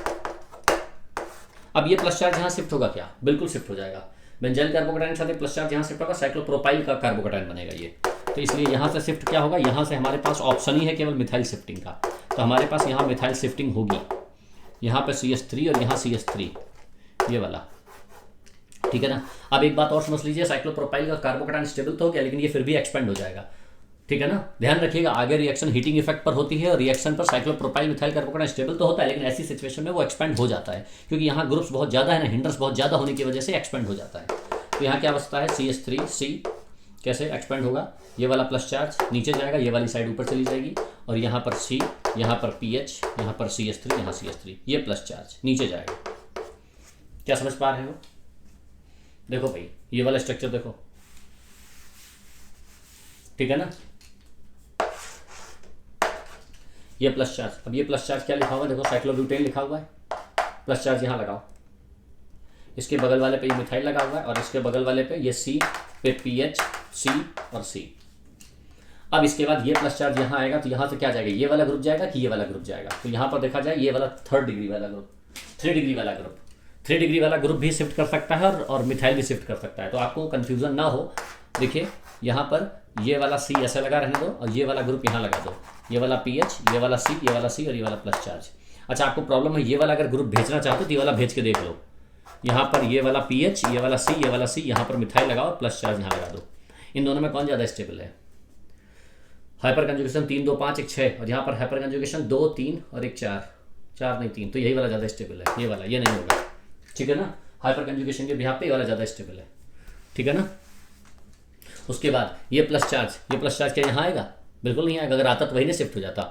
अब ये प्लस चार्ज यहाँ शिफ्ट होगा क्या, बिल्कुल शिफ्ट हो जाएगा। बेंजाइल कार्बोकेटाइन के साथ प्लस चार्ज यहाँ शिफ्ट होगा, साइक्लोप्रोपाइल का कार्बोकेटाइन बनेगा ये। तो इसलिए यहाँ से शिफ्ट क्या होगा, यहाँ से हमारे पास ऑप्शन ही है केवल मिथाइल शिफ्टिंग का, तो हमारे पास यहाँ मिथाइल शिफ्टिंग होगी। यहाँ पे CH3 और यहाँ CH3, ये वाला, ठीक है ना। अब एक बात और समझ लीजिए, साइक्लोप्रोपाइल का कार्बोकेटाइन स्टेबल तो हो गया, लेकिन ये फिर भी एक्सपेंड हो जाएगा, ठीक है ना। ध्यान रखिएगा, आगे रिएक्शन हीटिंग इफेक्ट पर होती है और रिएक्शन पर साइक्लोप्रोपाइल मिथाइल कार्बोकेटाइन स्टेबल तो होता है, लेकिन ऐसी सिचुएशन में वो एक्सपेंड हो जाता है, क्योंकि यहाँ ग्रुप्स बहुत ज़्यादा है ना, हिंडर्स बहुत ज़्यादा होने की वजह से एक्सपेंड हो जाता है। तो यहाँ क्या बचता है, CH3C कैसे एक्सपेंड होगा, ये वाला प्लस चार्ज नीचे जाएगा, ये वाली साइड ऊपर चली जाएगी, और यहाँ पर C, यहाँ पर PH, यहाँ पर CH3, यहाँ CH3, ये प्लस चार्ज नीचे जाएगा। क्या समझ पा रहे हो? देखो भाई ये वाला स्ट्रक्चर देखो, ठीक है ना। ये प्लस चार्ज, अब ये प्लस चार्ज क्या लिखा हुआ है, देखो साइक्लोब्यूटेन लिखा हुआ है, प्लस चार्ज यहाँ लगाओ, इसके बगल वाले पे ये मिथाइल लगा हुआ है, और इसके बगल वाले पे ये C पे PH, C और C। अब इसके बाद ये प्लस चार्ज यहाँ आएगा, तो यहाँ से क्या जाएगा, ये वाला ग्रुप जाएगा कि ये वाला ग्रुप जाएगा। तो यहाँ पर देखा जाए ये वाला 3rd डिग्री वाला ग्रुप, 3 डिग्री वाला ग्रुप, 3 डिग्री वाला ग्रुप भी शिफ्ट कर सकता है और मिथाइल भी शिफ्ट कर सकता है। तो आपको कन्फ्यूजन ना हो, देखिए यहाँ पर ये वाला C ऐसे लगा रहने दो और ये वाला ग्रुप यहाँ लगा दो, ये वाला PH, ये वाला C, ये वाला C और ये वाला प्लस चार्ज। अच्छा आपको प्रॉब्लम है, ये वाला अगर ग्रुप भेजना चाहते हो तो ये वाला भेज के देख लो, यहाँ पर ये वाला PH, ये वाला C, ये वाला C, यहाँ पर मिथाइल लगाओ, प्लस चार्ज यहाँ लगा दो। इन दोनों में कौन ज़्यादा स्टेबल है? हाइपर कंजुगेशन 3 2 5 1 6, और यहाँ पर हाइपर कंजुगेशन 2 3 और 1 4, 4 नहीं 3, तो यही वाला ज़्यादा स्टेबल है, ये वाला, ये नहीं होगा, ठीक है ना। हाइपर कंजुगेशन के बिहाफ पे ये वाला ज़्यादा स्टेबल है, ठीक है ना। उसके बाद ये प्लस चार्ज क्या यहाँ आएगा? बिल्कुल नहीं आएगा, अगर आता तो वही नहीं शिफ्ट हो जाता।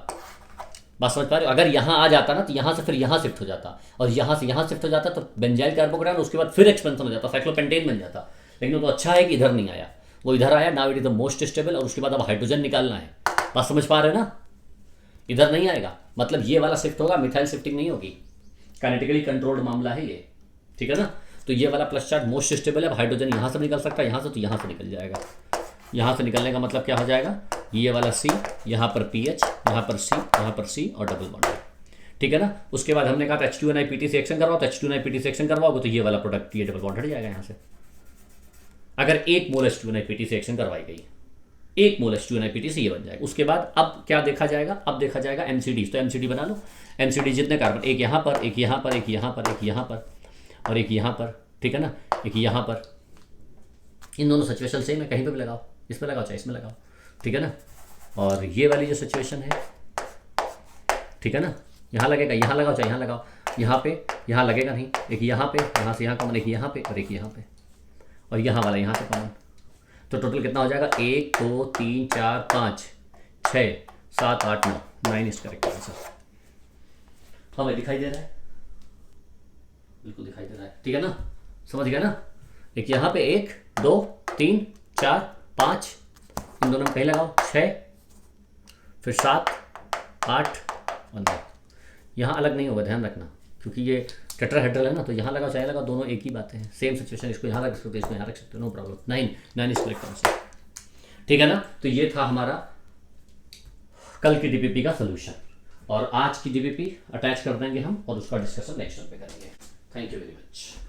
बात समझ पा रहे हो? अगर यहाँ आ जाता ना तो यहाँ से फिर यहाँ शिफ्ट हो जाता, और यहाँ से यहाँ शिफ्ट हो जाता तो बेंजाइल कार्बोकेटाइन, उसके बाद फिर एक्सपेंशन हो जाता, साइक्लोपेंटेन बन जाता। लेकिन वो तो अच्छा है कि इधर नहीं आया, वो इधर आया, now it is the most stable, और उसके बाद अब हाइड्रोजन निकालना है। बात समझ पा रहे हो ना? इधर नहीं आएगा, मतलब ये वाला शिफ्ट होगा, मिथाइल शिफ्टिंग नहीं होगी, काइनेटिकली कंट्रोल्ड मामला है ये, ठीक है ना। तो ये वाला प्लस चार्ज मोस्ट स्टेबल है, अब हाइड्रोजन यहाँ से निकल सकता है, यहाँ से तो यहाँ से निकल जाएगा। यहाँ से निकलने का मतलब क्या हो जाएगा, ये वाला C, यहाँ पर PH, यहाँ पर C, यहाँ पर C और डबल बॉन्ड, ठीक है ना। उसके बाद हमने कहा था H2NiPT से एक्शन करवाओ, तो H2NiPT से एक्शन करवाओगे तो ये वाला प्रोडक्ट, ये डबल बॉन्ड हट जाएगा यहाँ से। अगर 1 मोल H2NiPT से एक्शन करवाई गई, 1 मोल H2NiPT से ये बन जाएगा। उसके बाद अब क्या देखा जाएगा, अब देखा जाएगा MCD। तो MCD बना लो, MCD जितने कार्बन, एक यहाँ पर, एक यहाँ पर, एक यहाँ पर, एक यहाँ पर और एक यहाँ पर, ठीक है ना, एक यहाँ पर, इन दोनों सिचुएशन सेम है, कहीं पर भी लगाओ, इसमें लगाओ चाहे इसमें लगाओ, ठीक है ना। और ये वाली जो सिचुएशन है, ठीक है ना, यहाँ लगेगा, यहाँ लगाओ चाहे यहाँ लगाओ, यहाँ पे, यहाँ लगेगा नहीं, एक यहाँ पे, यहाँ से यहाँ कॉमन, एक यहाँ पे और एक यहाँ पे, और यहाँ वाला यहाँ से कॉमन। तो टोटल कितना हो जाएगा? 1 2 3 4 5 6 7 8 9, 9 इज करेक्ट आंसर। हमें दिखाई दे रहा है? बिल्कुल दिखाई दे रहा है, ठीक है ना? समझ गया ना? एक यहाँ पे 1 2 3 4 5, इन दोनों में कहीं लगाओ 6, फिर 7 8 और 9। यहाँ अलग नहीं होगा, ध्यान रखना, क्योंकि ये टेट्राहेड्रल है ना, तो यहाँ लगाओ चाहे लगाओ, दोनों एक ही बातें हैं, सेम सिचुएशन। इसको यहाँ रख सकते हो, इसको यहाँ रख सकते हो, no problem. 9 is correct answer, ठीक है ना? तो ये था हमारा कल की डीपीपी का सोल्यूशन, और आज की डीपीपी अटैच कर देंगे हम और उसका डिस्कशन नेक्स्ट पे करेंगे। Thank you very much.